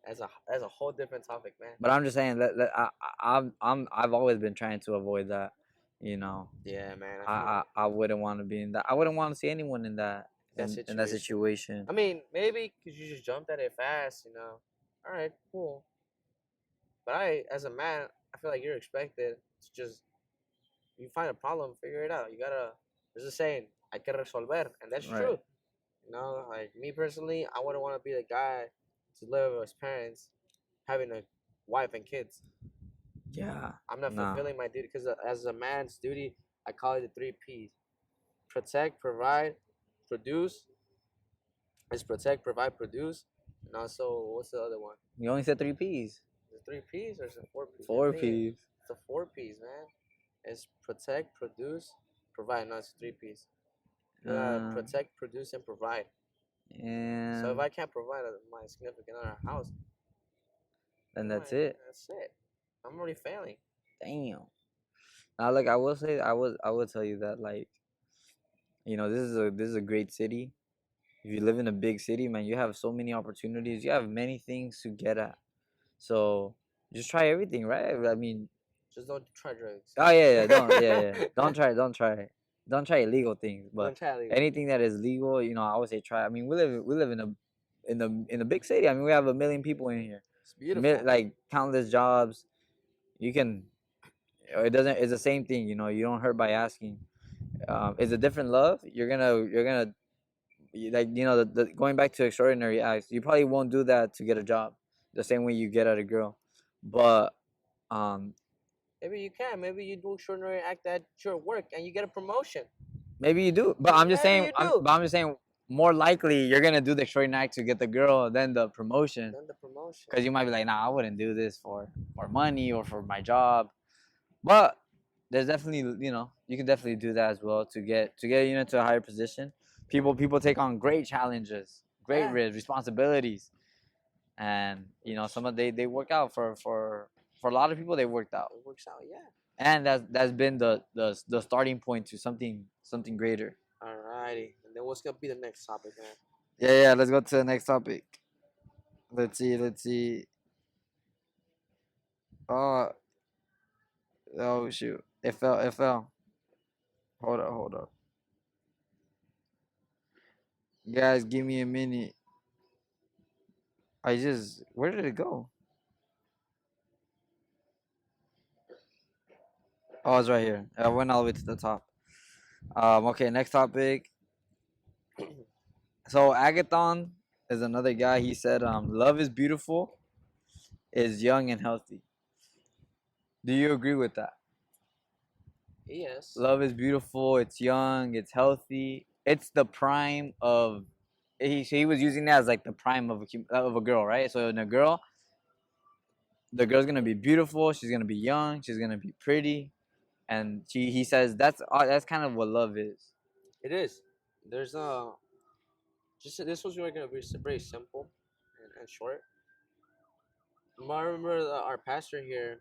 that's a whole different topic, man. But I'm just saying that I've always been trying to avoid that. Yeah, man. I wouldn't want to be in that. I wouldn't want to see anyone in that in that situation. situation. I mean, maybe because you just jumped at it fast, All right, cool. But as a man, I feel like you're expected to just you find a problem, figure it out. You gotta. There's a saying, "Hay que resolver," and that's Right. true. Like me personally, I wouldn't want to be the guy to live with his parents, having a wife and kids. Yeah. I'm not fulfilling my duty because as a man's duty, I call it the 3 P's: protect, provide, produce. It's protect, provide, produce, and also what's the other one? You only said 3 P's. Is it 3 P's or is it 4 P's? 4 P's. It's the 4 P's, man. It's protect, produce, provide. No, it's 3 P's. Protect, produce, and provide. And so if I can't provide my significant other a house, then that's it. That's it. I'm already failing. Damn. Now, like, I will say, I will tell you that, like, this is a great city. If you live in a big city, man, you have so many opportunities. You have many things to get at. So just try everything, right? I mean, just don't try drugs. Oh yeah, don't try illegal things. But Don't try illegal. anything that is legal, I would say try. I mean, we live in a big city. I mean, we have 1 million people in here. It's beautiful. Like countless jobs. You can. It doesn't. It's the same thing. You don't hurt by asking. It's a different love. You're gonna like going back to extraordinary acts. You probably won't do that to get a job, the same way you get at a girl, but maybe you can. Maybe you do extraordinary act at your work and you get a promotion. Maybe you do, but I'm just saying. I'm just saying. More likely, you're gonna do the extraordinary act to get the girl than the promotion. Because you might be like, nah, I wouldn't do this for money or for my job. But there's definitely, you can definitely do that as well to get to a higher position. People take on great challenges, great risks, responsibilities, and some of they work out for a lot of people. They worked out. It works out, yeah. And that's been the starting point to something greater. Alrighty, and then what's gonna be the next topic, man? Yeah. Let's go to the next topic. Let's see. Oh shoot! It fell. Hold up. Guys, give me a minute. Where did it go? Oh, it's right here. I went all the way to the top. Okay, next topic. So Agathon is another guy. He said, love is beautiful, is young and healthy. Do you agree with that? Yes. Love is beautiful, it's young, it's healthy. It's the prime of he was using that as like the prime of a girl, right? So in a girl, the girl's gonna be beautiful. She's gonna be young. She's gonna be pretty, and he says that's kind of what love is. It is. There's just this was gonna be very simple and short. I remember our pastor here,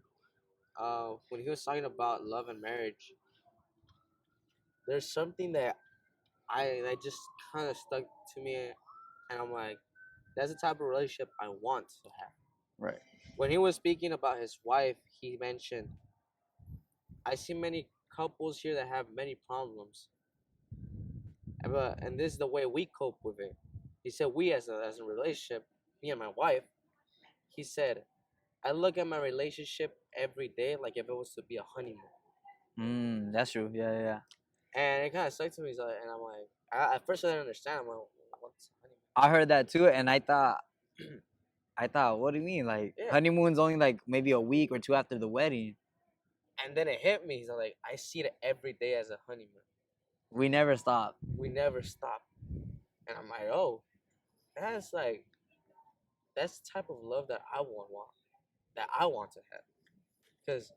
when he was talking about love and marriage. There's something that I just kind of stuck to me, and I'm like, that's the type of relationship I want to have. Right. When he was speaking about his wife, he mentioned, I see many couples here that have many problems, and this is the way we cope with it. He said, we as a relationship, me and my wife, he said, I look at my relationship every day like if it was to be a honeymoon. That's true. Yeah, yeah. And it kind of stuck to me, and I'm like, at first I didn't understand. I'm like, what's honeymoon? I heard that too, and I thought, what do you mean? Like Yeah. honeymoon's only like maybe a week or two after the wedding. And then it hit me. He's like, I see it every day as a honeymoon. We never stop. We never stop. And I'm like, oh, that's the type of love that I want to have. Because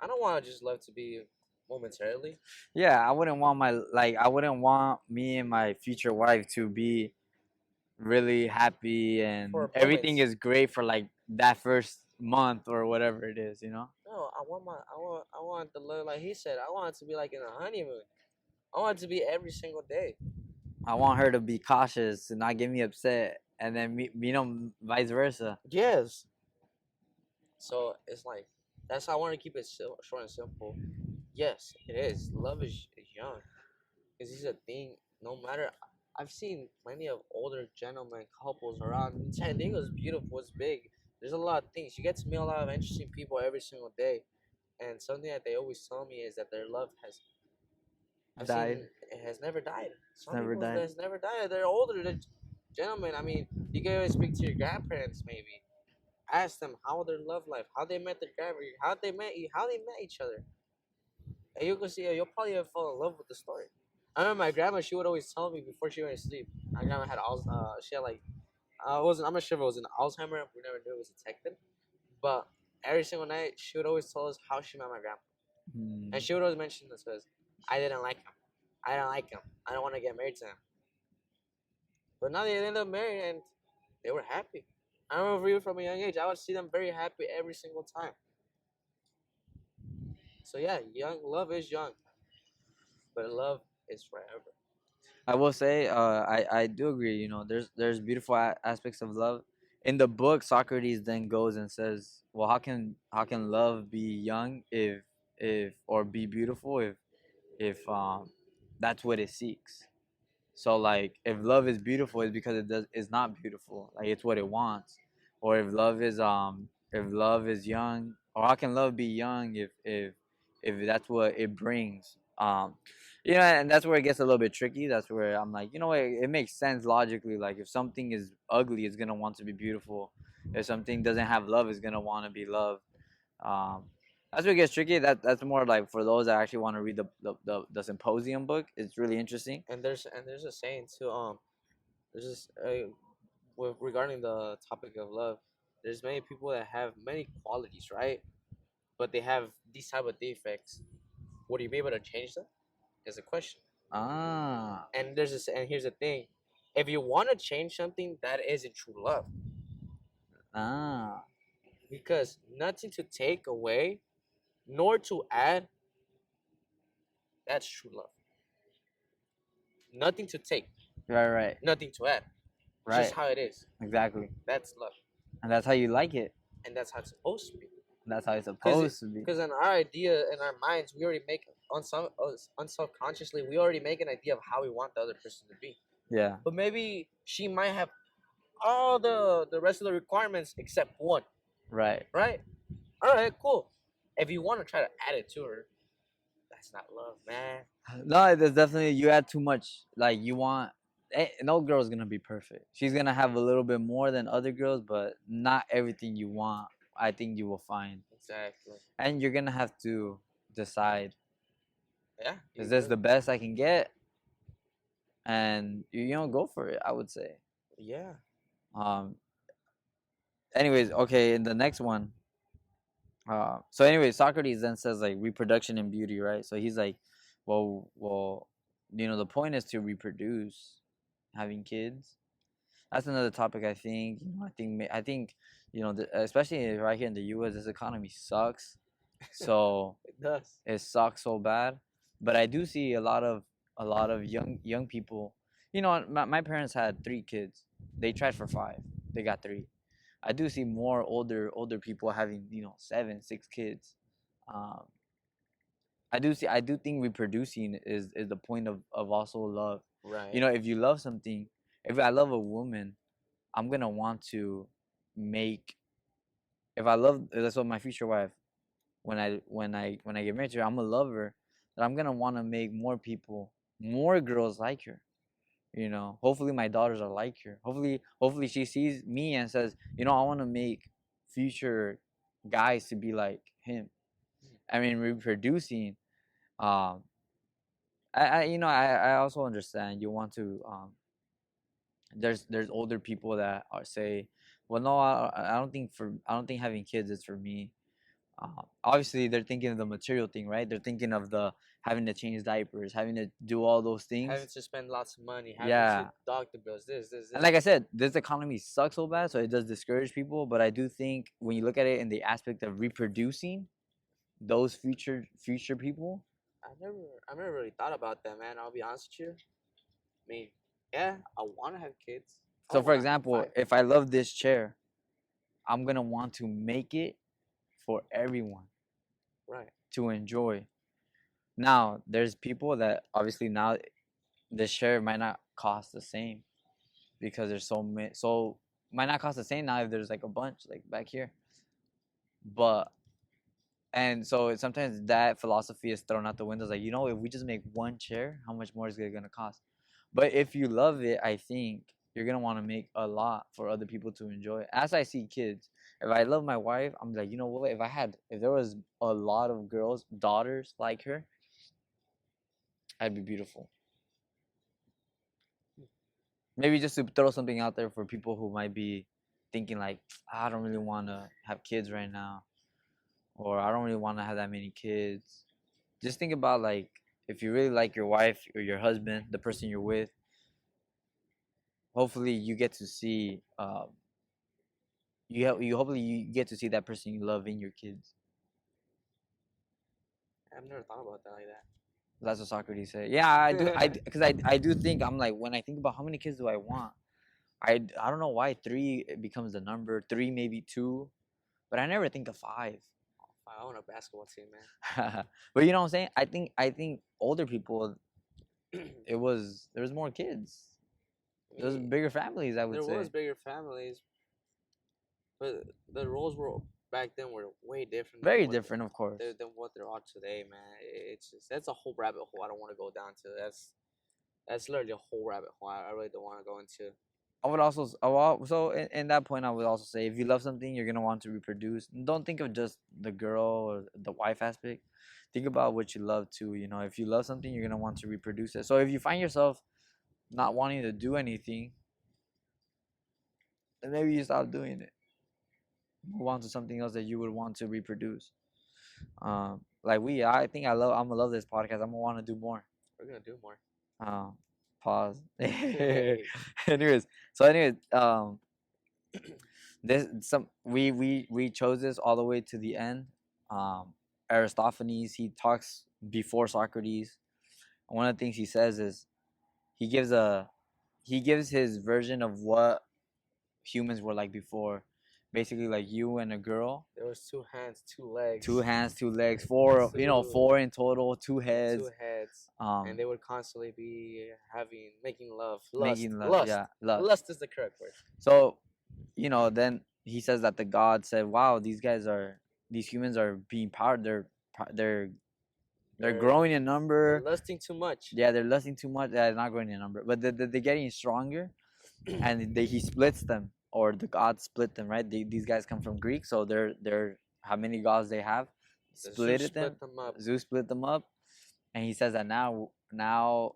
I don't want to just love to be momentarily. Yeah, I wouldn't want me and my future wife to be really happy and For everything moments. is great for like that first month or whatever it is, you know? No, I want the love like he said. I want it to be like in a honeymoon. I want it to be every single day. I want her to be cautious and not get me upset, and then vice versa. Yes. So it's like that's how I want to keep it short and simple. Yes, it is. Love is young. Because this is a thing. No matter, I've seen plenty of older gentlemen couples around. San Diego's beautiful. It's big. There's a lot of things. You get to meet a lot of interesting people every single day. And something that they always tell me is that their love Died. it has never died. Some Never people died. has never died. They're older. They're gentlemen. I mean, you can always speak to your grandparents maybe. Ask them how their love life, how they met their grandparents, how they met each other. And you can see, you'll probably fall in love with the story. I remember my grandma. She would always tell me before she went to sleep. My grandma had she had like, I'm not sure if it was an Alzheimer. We never knew it was detected. But every single night, she would always tell us how she met my grandpa, and she would always mention this because I didn't like him. I don't like him. I don't want to get married to him. But now they ended up married and they were happy. I remember even from a young age, I would see them very happy every single time. So yeah, young love is young, but love is forever. I will say, I do agree. You know, there's beautiful aspects of love. In the book, Socrates then goes and says, "Well, how can love be young if or be beautiful if that's what it seeks?" So like, if love is beautiful, it's because it's not beautiful. Like it's what it wants. Or if love is young, or how can love be young if that's what it brings? And that's where it gets a little bit tricky. That's where I'm like, it makes sense logically. Like if something is ugly, it's gonna want to be beautiful. If something doesn't have love, it's gonna want to be loved. Um, that's where it gets tricky. That's more like for those that actually want to read the Symposium book. It's really interesting. And there's a saying too. There's this regarding the topic of love. There's many people that have many qualities, right? But they have these type of defects. Would you be able to change them? Is a question. Ah. And and here's the thing: if you want to change something, that isn't true love. Ah. Because nothing to take away, nor to add, that's true love. Nothing to take, Right. nothing to add. Right. Just how it is. Exactly. That's love. And that's how you like it. And that's how it's supposed to be. That's how it's supposed to be. Because in our idea, in our minds, we already make unsubconsciously, we already make an idea of how we want the other person to be. Yeah. But maybe she might have all the rest of the requirements except one. Right. Right? All right, cool. If you want to try to add it to her, that's not love, man. No, there's definitely, you add too much. Like you want, no girl's gonna be perfect. She's gonna have a little bit more than other girls, but not everything you want, I think you will find. Exactly. And you're gonna have to decide, Yeah. is this the best I can get? and you know, go for it, I would say. Yeah. um Anyways, okay, in the next one, so anyway, Socrates then says like reproduction and beauty, right? So he's like, well, you know, the point is to reproduce, having kids. That's another topic. I think, you know, I think, you know, especially right here in the U.S., this economy sucks. So It does. it sucks so bad. But I do see a lot of young people. You know, my parents had 3 kids. They tried for 5. They got 3. I do see more older people having, you know, 7, 6 kids. Um, I do think reproducing is the point of also love. You Right. know, if you love something, if I love a woman, I'm gonna want to make. If I love, that's what my future wife. When I get married to her, I'm a lover. That I'm gonna want to make more people, more girls like her. You know, hopefully my daughters are like her. Hopefully she sees me and says, you know, I want to make future guys to be like him. I mean, reproducing. Um, I also understand you want to. There's older people that are say, well, no, I don't think having kids is for me. Obviously, they're thinking of the material thing, right? They're thinking of the having to change diapers, having to do all those Having things. to spend lots of money, having to Yeah, doctor bills, and like I this. said, this economy sucks so bad, so it does discourage people. But I do think when you look at it in the aspect of reproducing those future people. I never really thought about that, man. I'll be honest with you. I mean, yeah, I want to have kids. I So, don't for want to have example, five. if I love this chair, I'm gonna want to make it for everyone Right. to enjoy. Now, there's people that obviously now this chair might not cost the same because there's so many. So might not cost the same now if there's like a bunch like back here. But and so sometimes that philosophy is thrown out the window. It's like, you know, if we just make one chair, how much more is it gonna cost? But if you love it, I think you're gonna want to make a lot for other people to enjoy. As I see kids, if I love my wife, I'm like, you know what? If there was a lot of girls, daughters like her, I'd be beautiful. Maybe just to throw something out there for people who might be thinking like, I don't really want to have kids right now, or I don't really want to have that many kids. Just think about like if you really like your wife or your husband, the person you're with. Hopefully, you get to see you hopefully you get to see that person you love in your kids. I've never thought about that like that. That's what Socrates said. Yeah, I do. I do think I'm like when I think about how many kids do I want. I don't know why 3 it becomes the number 3, maybe 2, but I never think of 5. I want a basketball team, But you know what I'm saying? I think older people man. there was more kids. I There was mean, bigger families, I would there was say. bigger families, but the roles were back then were way different Very different, of course. than what there are today, man. It's just that's a whole rabbit hole I don't want to go down to. That's literally a whole rabbit hole I really don't want to go into. I would also so in that point I would also say if you love something you're gonna want to reproduce. Don't think of just the girl or the wife aspect. Think about what you love too. You know, if you love something you're gonna want to reproduce it. So if you find yourself not wanting to do anything, then maybe you stop doing it. Move on to something else that you would want to reproduce. Like I think I'm gonna love this podcast. I'm gonna want to do more. We're gonna do more. Um, Pause. Hey, anyways, this some we chose this all the way to the end. Um, Aristophanes, he talks before Socrates. One of the things he says is he gives a he gives his version of what humans were like before. Basically, like you and a girl, there was 2 hands, 2 legs, 2 hands, 2 legs, 4. You know, two 4 in total, 2 and heads. 2 heads, Um, and they would constantly be making love, making love. lust, Yeah, love. lust is the correct word. So, you know, then he says that the god said, "Wow, these humans are being powered. They're They're growing in they're number. lusting too much. Yeah, they're lusting too much. They're not growing in number, but they're getting stronger." And he splits them, or the gods split them. Right? These guys come from Greek, so they're how many gods they have, The Zeus split them. split them up. Zeus split them up, and he says that now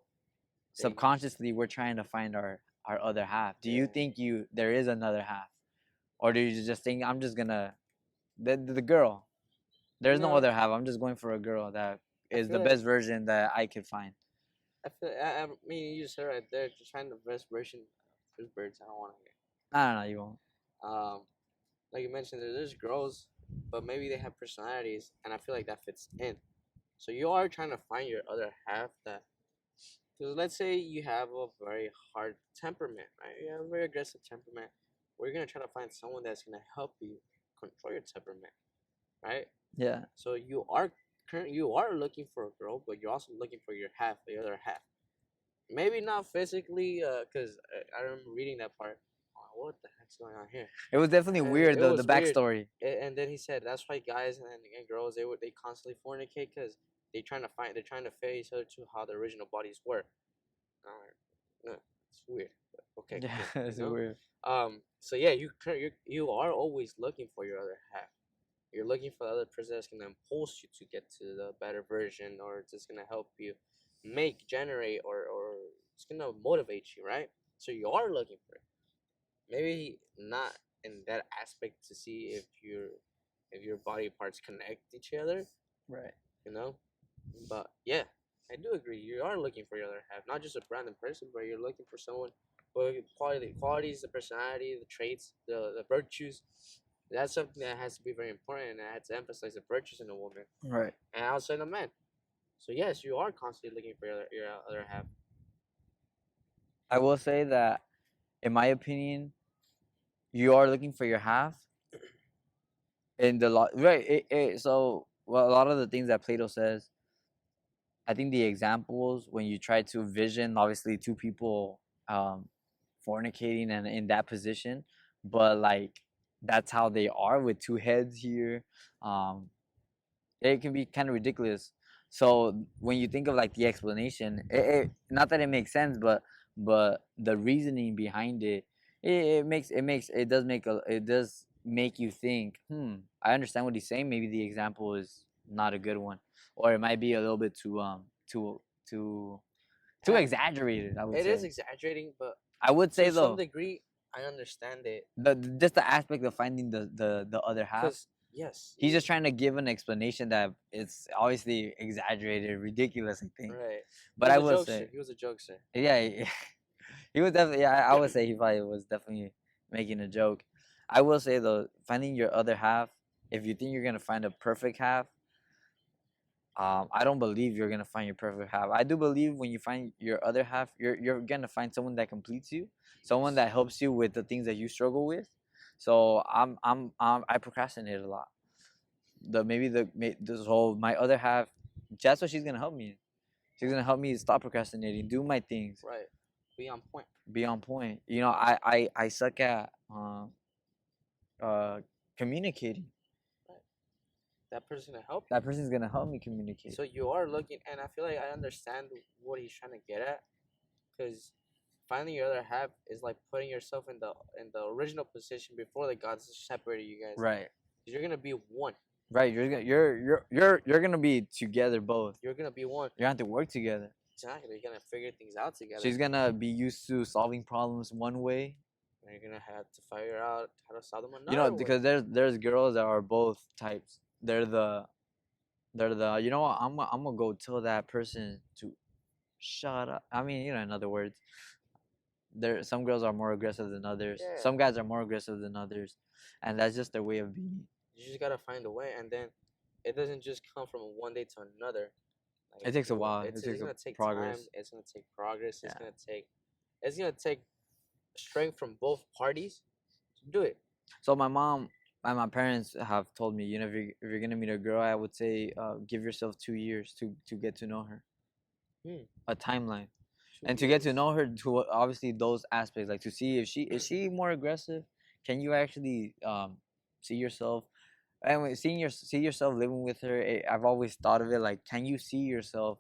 subconsciously we're trying to find our other half. Do you Yeah. think there is another half, or do you just think I'm just gonna the girl? There's no No, other half. I'm just going for a girl that I is feel the like best version that I could find. I mean, you just said right there, just find the best version of his birds. I don't want to I don't know. You won't. get. Like you mentioned, there's girls, but maybe they have personalities, and I feel like that fits in. So you are trying to find your other half that, because let's say you have a very hard temperament, right? You have a very aggressive temperament. We're gonna try to find someone that's gonna help you control your temperament, right? Yeah. So you are looking for a girl, but you're also looking for your half, the other half. Maybe not physically, because I remember reading that part. Oh, what the heck's going on here? It was definitely weird It though. The was weird. backstory. And then he said that's why guys and girls they constantly fornicate because they're trying to fit each other to how the original bodies were. No, it's weird. But okay, Yeah, cool. it's weird. So yeah, you are always looking for your other half. You're looking for the other person that's gonna impulse you to get to the better version, or it's just gonna help you generate, or it's gonna motivate you, right? So you are looking for it. Maybe not in that aspect to see if your body parts connect each other, Right. you know. But yeah, I do agree. You are looking for your other half, not just a random person, but you're looking for someone with qualities, the personality, the traits, the virtues. That's something that has to be very important, and I had to emphasize the virtues in a woman Right. and also in a man. So yes, you are constantly looking for your other half. I will say that, in my opinion, you are looking for your half in the lot. Right. So, well, a lot of the things that Plato says, I think the examples when you try to vision, obviously, two people um, fornicating and in that position, but like that's how they are with two heads here. Um, it can be kind of ridiculous. So when you think of like the explanation, not that it makes sense, but the reasoning behind it, it does make you think. I understand what he's saying. Maybe the example is not a good one, or it might be a little bit too too too Uh, exaggerated. I would it is say. exaggerating, but I would say to some though, degree, I understand it just the aspect of finding the other half. because yes, He's just trying to give an explanation that it's obviously exaggerated, ridiculous, I think. right. He But was I a will jokester. say, He was a jokester. yeah, he was definitely. Yeah, I would say he probably was definitely making a joke. I will say though, finding your other half. If you think you're gonna find a perfect half, I don't believe you're gonna find your perfect half. I do believe when you find your other half, you're gonna find someone that completes you, someone that helps you with the things that you struggle with. So I procrastinate a lot. This whole my other half, that's what she's gonna help me. She's gonna help me stop procrastinating, do my things, Right. Be on point. be on point. You know, I suck at uh communicating. Right. That person to help you. That person's gonna help me communicate. So you are looking, and I feel like I understand what he's trying to get at, because finding your other half is like putting yourself in the original position before the gods separated you guys. Right. You're gonna be one. Right. You're gonna be together both. You're gonna be one. You have to work together. Exactly. You're gonna figure things out together. She's gonna be used to solving problems one way. And you're gonna have to figure out how to solve them another You know, way. because there's girls that are both types. They're the you know what, I'm gonna go tell that person to shut up. I mean, in other words, there some girls are more aggressive than others. Yeah. Some guys are more aggressive than others, and that's just their way of being. You just gotta find a way, and then it doesn't just come from one day to another. It takes a while. It It's takes gonna take progress. time. It's gonna take progress. Yeah. It's gonna take strength from both parties to do it. So my mom and my parents have told me, if you're gonna meet a girl, I would say give yourself 2 years to get to know her. A timeline. And to get to know her, to obviously those aspects, like to see if she more aggressive. Can you actually see yourself? And see yourself living with her, I've always thought of it like, can you see yourself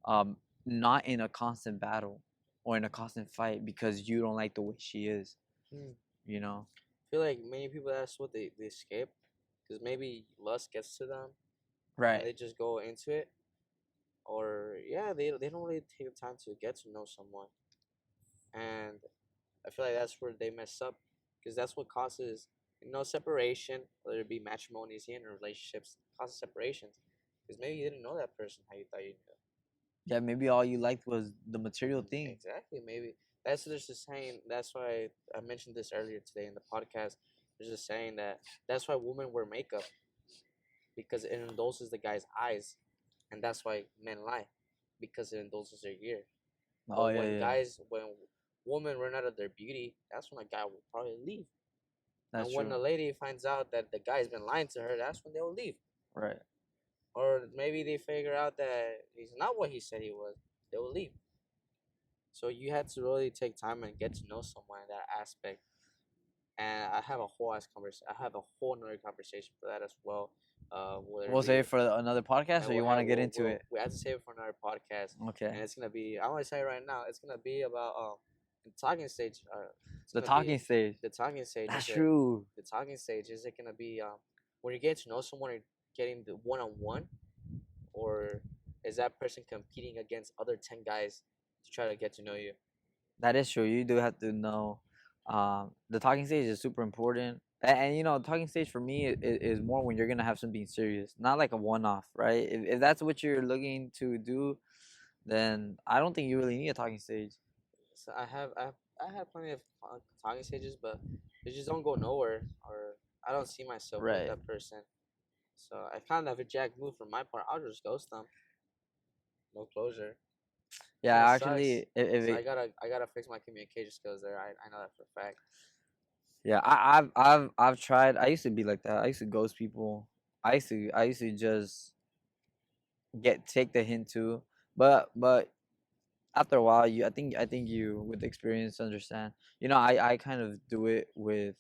um not in a constant battle or in a constant fight because you don't like the way she is, you know? I feel like many people, that's what they escape, because maybe lust gets to them, Right. and they just go into it. or yeah, they don't really take the time to get to know someone, and I feel like that's where they mess up, because that's what causes separation, whether it be matrimonies and relationships, causes separations, because maybe you didn't know that person how you thought you knew. Yeah, maybe all you liked was the material thing. Exactly, maybe there's a saying. That's why I mentioned this earlier today in the podcast. There's a saying that's why women wear makeup, because it indulges the guy's eyes, and that's why men lie, because it indulges their ear. Oh But yeah, yeah. when women run out of their beauty, that's when a guy will probably leave. That's And when true. the lady finds out that the guy's been lying to her, that's when they'll leave. Right. Or maybe they figure out that he's not what he said he was, they will leave. So you had to really take time and get to know someone in that aspect. And I have a whole ass conversation. I have a whole another conversation for that as well. Whether We'll it be, save it for another podcast, or and you want to get into it? we have to save it for another podcast. Okay. And it's gonna be. I want to say right now, it's gonna be about the talking stage. It's The gonna talking be, stage. the talking stage. That's is true. The talking stage, is it gonna be when you get to know someone, or getting the one on one, or is that person competing against other 10 guys to try to get to know you? That is true. You do have to know. The talking stage is super important, and you know, talking stage for me is more when you're gonna have something serious, not like a one-off, right? If that's what you're looking to do, then I don't think you really need a talking stage. So I have plenty of talking stages, but they just don't go nowhere, or I don't see myself with Right. that person. So I kind of have a jack move from my part. I'll just ghost them. No closure. Yeah, Kinda actually, sucks. if So it, I gotta fix my communication skills there. I know that for a fact. yeah, I've tried. I used to be like that. I used to ghost people. I used to just take the hint too, but after a while, I think you with experience understand. You know, I kind of do it with.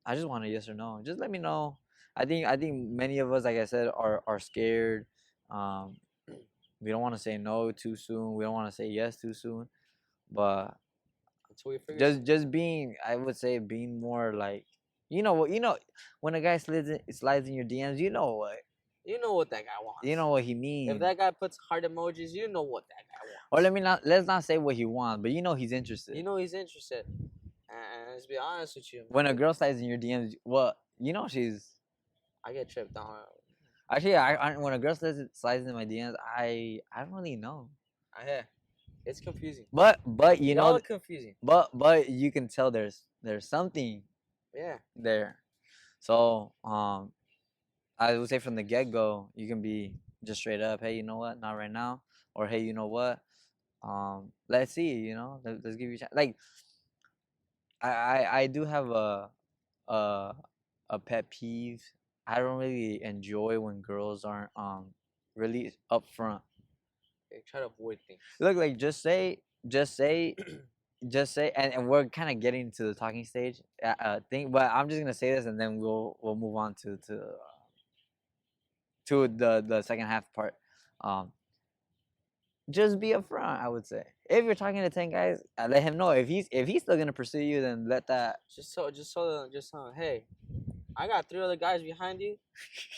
I just want a yes or no. Just let me know. I think many of us, like I said, are scared. Um, we don't want to say no too soon. We don't want to say yes too soon. But Until we figure some, just being, I would say, being more like, you know, when a guy slides in your DMs, you know what that guy wants. you know what he If means. that guy puts heart emojis, you know what that guy wants. Or let's not say what he wants, but you know he's interested. You know he's interested. And let's be honest with you, man, When a girl slides in your DMs, well, you know she's I get tripped on. actually when a girl slides in my DMs, I don't really know. Yeah, it's confusing. But you It's know, all confusing. but you can tell there's something Yeah. there. So I would say from the get go, you can be just straight up, hey, you know what, not right now, or hey, you know what, let's see, let's give you a chance. Like I do have a a pet peeve. I don't really enjoy when girls aren't really upfront. They try to avoid things. Look, like just say, and we're kind of getting to the talking stage thing, but I'm just gonna say this, and then we'll move on to the second half part. Um, just be upfront. I would say if you're talking to 10 guys, let him know if he's still gonna pursue you, then let that Just so them, hey, I got 3 other guys behind you.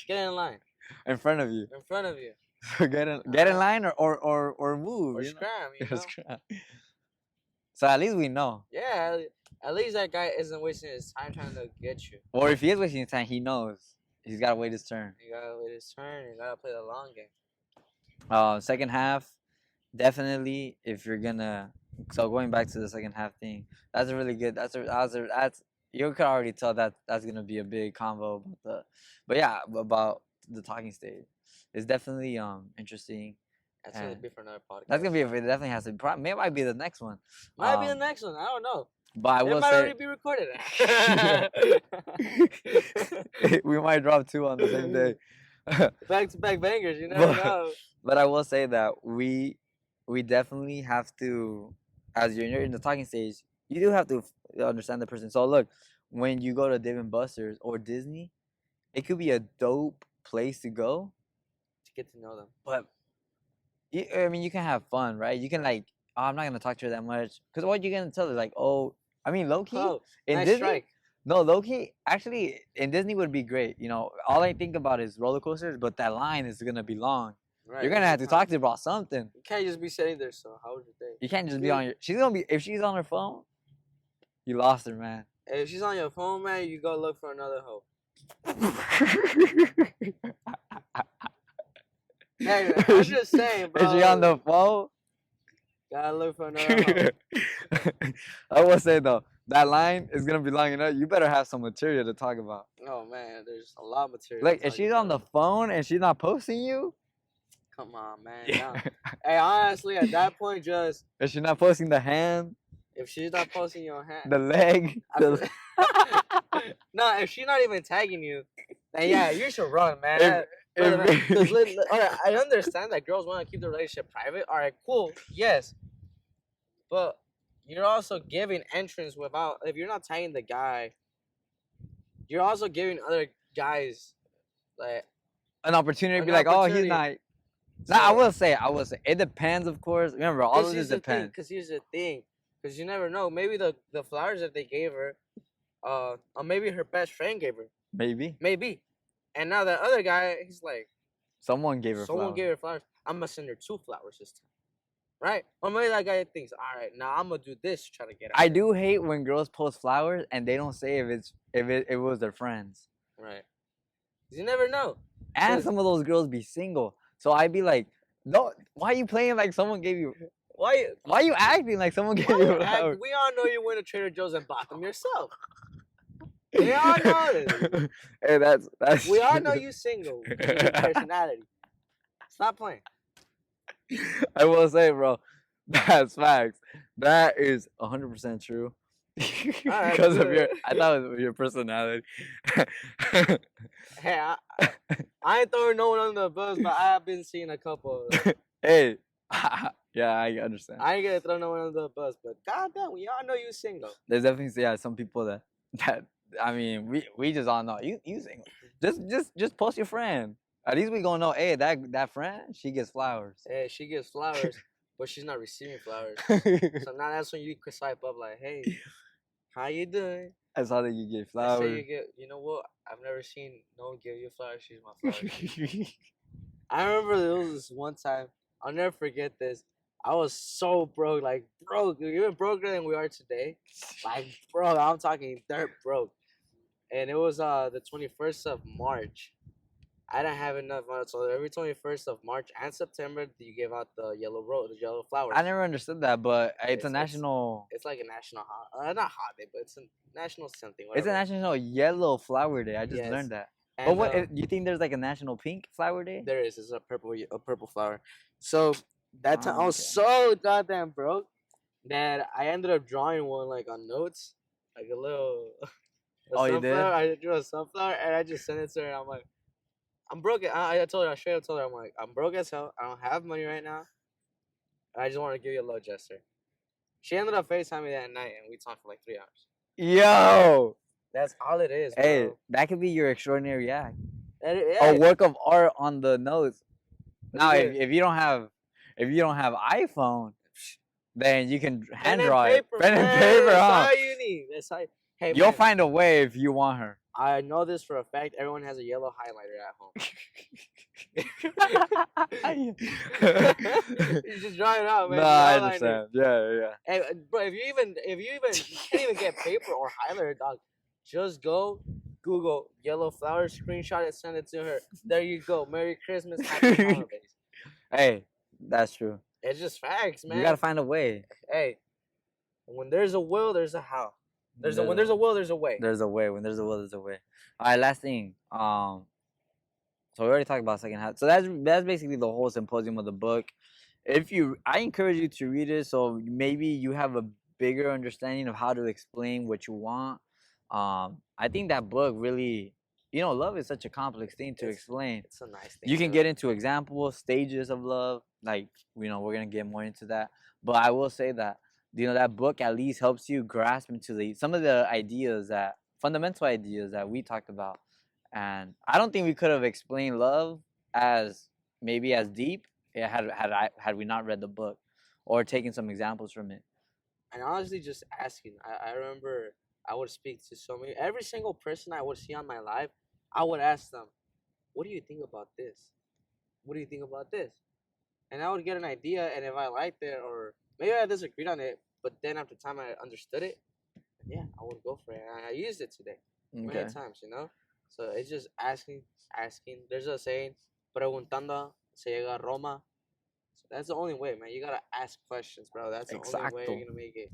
Get in line. in front of you. In front of you. So get in line or move. Or you scram, you know? know? Scram. So at least we know. Yeah, at least that guy isn't wasting his time trying to get you. Or if he is wasting time, he knows he's gotta wait his turn. You gotta wait his turn. You gotta play the long game. Second half, definitely if you're gonna. So going back to the second half thing, that's a really good. That's you can already tell that that's gonna be a big convo but yeah, about the talking stage. It's definitely interesting. That's gonna be for another podcast. That's gonna be. It definitely has to. Maybe it might be the next one. Might be the next one. I don't know. But I will it might say already be recorded. we might drop 2 on the same day. Back to back bangers. You never know. But I will say that we definitely have to, as you're in the talking stage, you do have to understand the person. So look, when you go to Dave and Buster's or Disney, it could be a dope place to go to get to know them. But I mean, you can have fun, right? You can like, oh, I'm not gonna talk to her that much, because what you gonna tell her? Like, oh, I mean, low key in nice Disney. Strike. No, low key. Actually, in Disney would be great. All I think about is roller coasters, but that line is gonna be long. Right. You're gonna have to talk to her about something. You can't just be sitting there. So how was your day? You can't just be on your. She's gonna be if she's on her phone. You lost her, man. If she's on your phone, man, you go look for another hoe. Hey, I'm just saying, bro. Is she on the phone? Gotta look for another hoe. I will say though, that line is gonna be long enough. You better have some material to talk about. Oh man, there's a lot of material. Like, if she's on the phone and she's not posting you, come on, man. Yeah. Hey, honestly, at that point, just if she's not posting the hand, if she's not posting your hand, the leg, no, if she's not even tagging you, then yeah, you should run, man. I understand that girls want to keep the relationship private. All right, cool, yes, but you're also giving entrance without. If you're not tagging the guy, you're also giving other guys like an opportunity to be like, oh, he's not. So, I will say, it depends, of course. Remember, all of this depends. Because here's the thing, because you never know. Maybe the flowers that they gave her, or maybe her best friend gave her. Maybe. And now that other guy, he's like, someone gave her flowers. I'm gonna send her 2 flowers this time, right? Or maybe that guy thinks, all right, now I'm gonna do this to try to get. I do hate when girls post flowers and they don't say if it was their friends. Right. You never know. And some of those girls be single. So I'd be like, no, why are you playing like someone gave you? Why are you acting like someone gave you flowers? We all know you went to Trader Joe's and bought them yourself. We all know this. Hey, that's. We all know you single. Your personality. Stop playing. I will say, bro, that's facts. That is 100% true. Because of I thought it was your personality. Hey, I ain't throwing no one under the bus, but I have been seeing a couple. Hey, yeah, I understand. I ain't gonna throw no one under the bus, but goddamn, we all know you single. There's definitely some people that I mean, we just all know you single. Just post your friend. At least we gonna know. Hey, that friend, she gets flowers. Hey, she gets flowers, but she's not receiving flowers. So now that's when you could swipe up like, hey, how you doing? I saw that you get flowers. I say you know what? I've never seen no one give you flowers. She's my flower. I remember there was this one time. I'll never forget this. I was so broke, like broke, even broker than we are today. Like broke, I'm talking dirt broke. And it was the 21st of March. I didn't have enough money, so every 21st of March and September, you give out the yellow flowers. I never understood that, but it's a national. It's like a national not holiday, but it's a national something. Whatever. It's a national yellow flower day. I just learned that. And, but what? You think there's like a national pink flower day? There is. It's a purple flower. So that time I was so goddamn broke that I ended up drawing one like on notes, like a little. You did? I drew a sunflower and I just sent it to her. And I'm like, I'm broke. I straight up told her, I'm like, I'm broke as hell. I don't have money right now. I just want to give you a little gesture. She ended up FaceTiming me that night, and we talked for like 3 hours. Yo, that's all it is. Hey, bro. That could be your extraordinary act. A work of art on the notes. Now, if you don't have iPhone, then you can hand draw it. Pen and paper. That's all you need. That's all. Hey, you'll find a way if you want her. I know this for a fact. Everyone has a yellow highlighter at home. You just draw it out, man. No, I understand. Yeah. Hey, bro, if you can't even get paper or highlighter, dog. Just go Google yellow flowers, screenshot it, send it to her. There you go. Merry Christmas, happy holidays. Hey, that's true. It's just facts, man. You gotta find a way. Hey, when there's a will, there's a how. When there's a will, there's a way. There's a way. When there's a will, there's a way. All right, last thing. So we already talked about second half. So that's basically the whole symposium of the book. I encourage you to read it, so maybe you have a bigger understanding of how to explain what you want. I think that book really, love is such a complex thing to explain. It's a nice thing. You can get into examples, stages of love. Like, we're gonna get more into that. But I will say that, that book at least helps you grasp into some of the fundamental ideas that we talked about. And I don't think we could have explained love as deep had we not read the book or taken some examples from it. And honestly, just asking. I remember I would speak to every single person I would see on my life. I would ask them, "What do you think about this?" what do you think about this? And I would get an idea, and if I liked it, or maybe I disagreed on it, but then after time I understood it, yeah, I would go for it. And I used it today many Okay. times, you know. So it's just asking, asking. There's a saying, preguntando se llega a Roma. So that's the only way, man. You gotta ask questions, bro. That's the only way Exacto. you're gonna make it.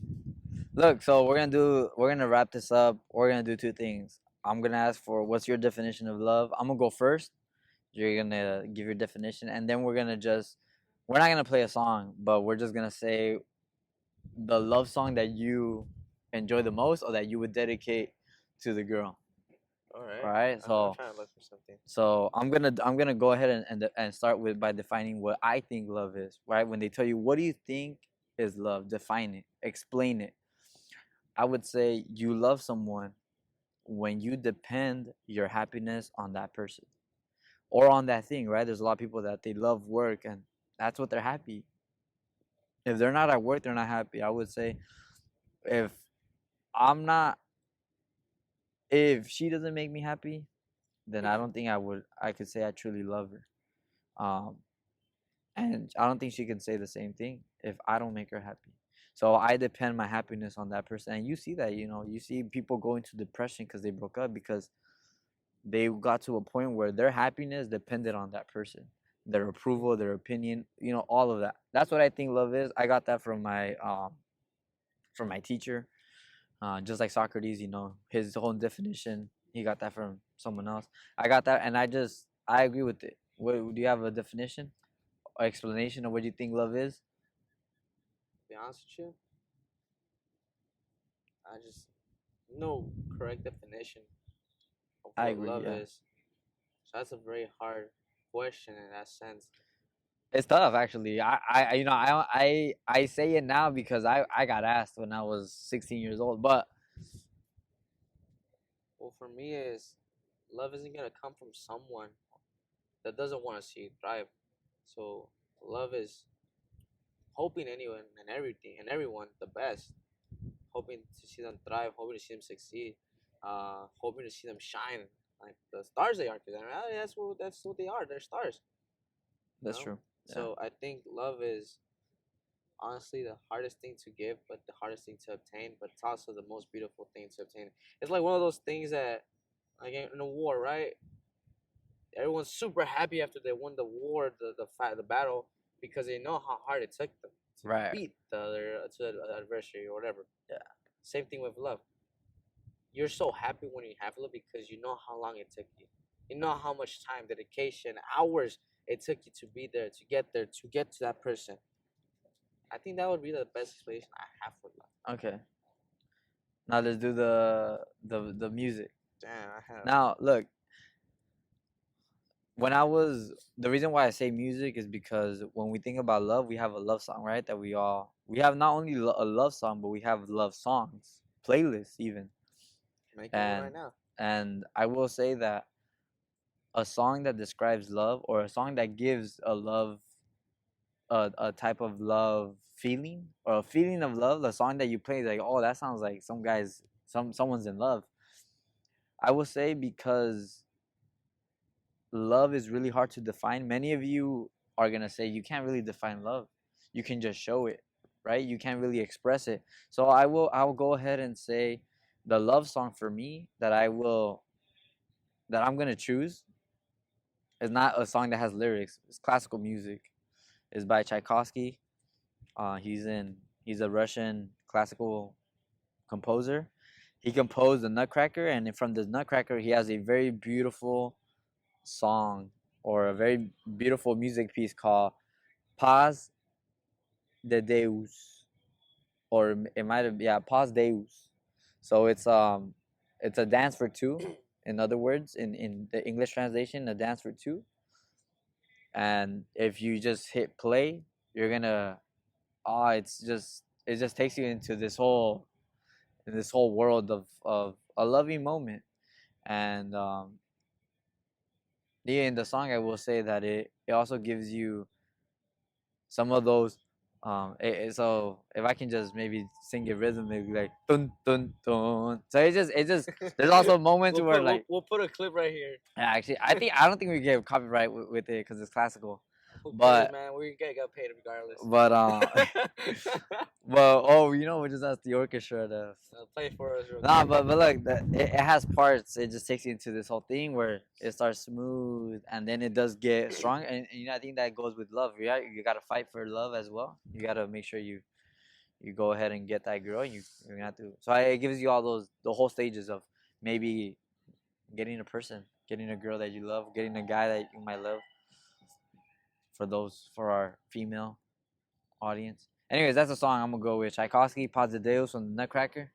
Look, so we're gonna wrap this up. We're gonna do two things. I'm gonna ask for what's your definition of love. I'm gonna go first. You're gonna give your definition, and then we're not gonna play a song, but we're just gonna say the love song that you enjoy the most or that you would dedicate to the girl. All right. All right. I'm So trying to look for something. I'm gonna go ahead and start with by defining what I think love is. Right. When they tell you what do you think is love, define it, explain it. I would say you love someone when you depend your happiness on that person or on that thing, right? There's a lot of people that they love work and that's what they're happy. If they're not at work, they're not happy. I would say if I'm not, if she doesn't make me happy, then I don't think I could say I truly love her. Um, and I don't think she can say the same thing if I don't make her happy. So I depend my happiness on that person. And you see that, you see people go into depression because they broke up because they got to a point where their happiness depended on that person, their approval, their opinion, all of that. That's what I think love is. I got that from my teacher, just like Socrates, his own definition. He got that from someone else. I got that, and I agree with it. What do you have a definition or explanation of what you think love is? To be honest with you, I just no correct definition of I what agree. love Yeah, is. So that's a very hard question in that sense. it's tough actually. I say it now because I got asked when I was 16 years old, but Well, for me is love isn't gonna come from someone that doesn't want to see you thrive. So love is hoping anyone and everything and everyone the best, hoping to see them thrive, hoping to see them succeed, hoping to see them shine like the stars they are. Because that's what they are. They're stars, you that's know. true. Yeah, So I think love is honestly the hardest thing to give, but the hardest thing to obtain. But it's also the most beautiful thing to obtain. It's like one of those things that, like in a war, right? Everyone's super happy after they won the war, the fight, the battle, because they know how hard it took them to right. beat the adversary or whatever. Yeah, Same thing with love. You're so happy when you have love because you know how long it took you. You know how much time, dedication, hours it took you to be there, to get there, to get to that person. I think that would be the best explanation I have for love. okay. Now let's do the music. Damn, I have. Now look, the reason why I say music is because when we think about love, we have a love song, right? That we have not only a love song, but we have love songs, playlists even. Making one And right now. and I will say that a song that describes love or a song that gives a type of love feeling or a feeling of love, the song that you play is like, oh, that sounds like someone's in love. I will say because love is really hard to define. Many of you are gonna say you can't really define love. You can just show it, right? You can't really express it. So I will go ahead and say the love song for me that I'm gonna choose is not a song that has lyrics. It's classical music. It's by Tchaikovsky. He's a Russian classical composer. He composed the Nutcracker, and from the Nutcracker, he has a very beautiful song or a very beautiful music piece called Paz de Deus, or it might have, yeah, Paz Deus. So it's a dance for two. In other words, in the English translation, a dance for two. And if you just hit play, you're gonna it just takes you into this whole world of a loving moment. And yeah, in the song I will say that it also gives you some of those So if I can just maybe sing it rhythmically, like dun dun dun. So it just there's also moments where like we'll put a clip right here. actually I don't think we get copyright with it because it's classical, Who cares, but man? We get paid regardless. but well, oh, we just ask the orchestra to. Play for us real Nah, quick. but look, it has parts. It just takes you into this whole thing where it starts smooth and then it does get strong. And I think that goes with love. Yeah, you gotta fight for love as well. You gotta make sure you go ahead and get that girl. You're gonna have to. So it gives you all the whole stages of maybe getting a person, getting a girl that you love, getting a guy that you might love. For our female audience. Anyways, that's a song I'm gonna go with. Tchaikovsky, Pazadeus from the Nutcracker.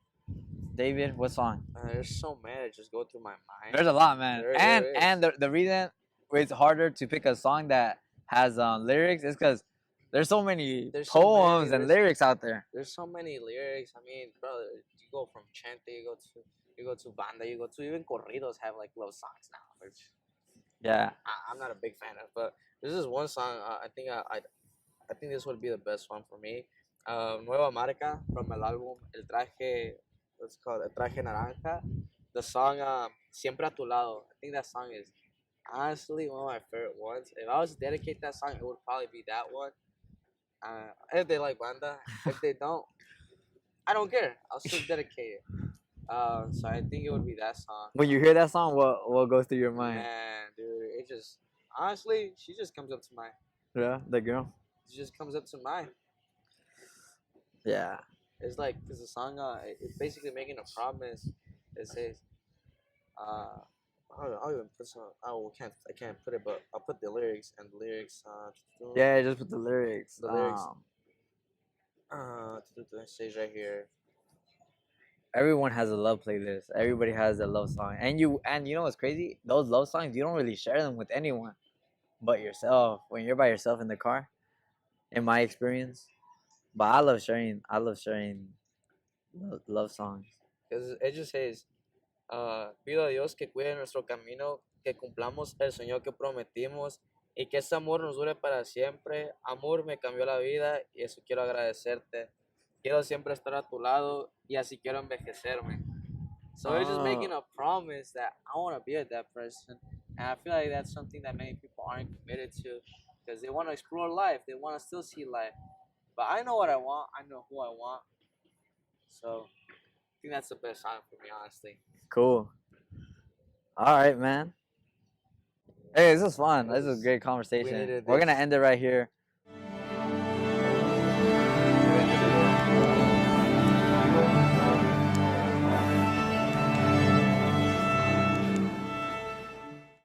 David, what song? There's so many that just go through my mind. There's a lot, man. There is. And the reason it's harder to pick a song that has lyrics is because there's so many poems and lyrics out there. There's so many lyrics. I mean, brother, you go from chante, you go to banda, you go to even corridos have like love songs now. Which Yeah. I'm not a big fan of, but this is one song. I think this would be the best one for me. Nueva Marca from el album El Traje, what's it called? El Traje Naranja. The song Siempre a Tu Lado. I think that song is honestly one of my favorite ones. If I was to dedicate that song, it would probably be that one. If they like banda, if they don't, I don't care. I'll still dedicate it. So I think it would be that song. When you hear that song, what goes through your mind? Man, dude, it just honestly, she just comes up to mind. Yeah, the girl. She just comes up to mind. Yeah. It's like because the song, it's basically making a promise. It says, I'll even put some. I can't put it, but I'll put the lyrics and the lyrics. Yeah, just put the lyrics. The lyrics. It says right here. Everyone has a love playlist. Everybody has a love song, and you know what's crazy? Those love songs you don't really share them with anyone, but yourself. When you're by yourself in the car, in my experience. But I love sharing. Love songs. Because it just says, pido a Dios que cuide nuestro camino, que cumplamos el sueño que prometimos y que ese amor nos dure para siempre. Amor me cambió la vida y eso quiero agradecerte. Quiero siempre estar a tu lado y así quiero envejecerme. So it's just making a promise that I want to be with that person. And I feel like that's something that many people aren't committed to because they want to explore life. They want to still see life. But I know what I want. I know who I want. So I think that's the best song for me, honestly. Cool. All right, man. Hey, this was fun. This was a great conversation. We're gonna end it right here.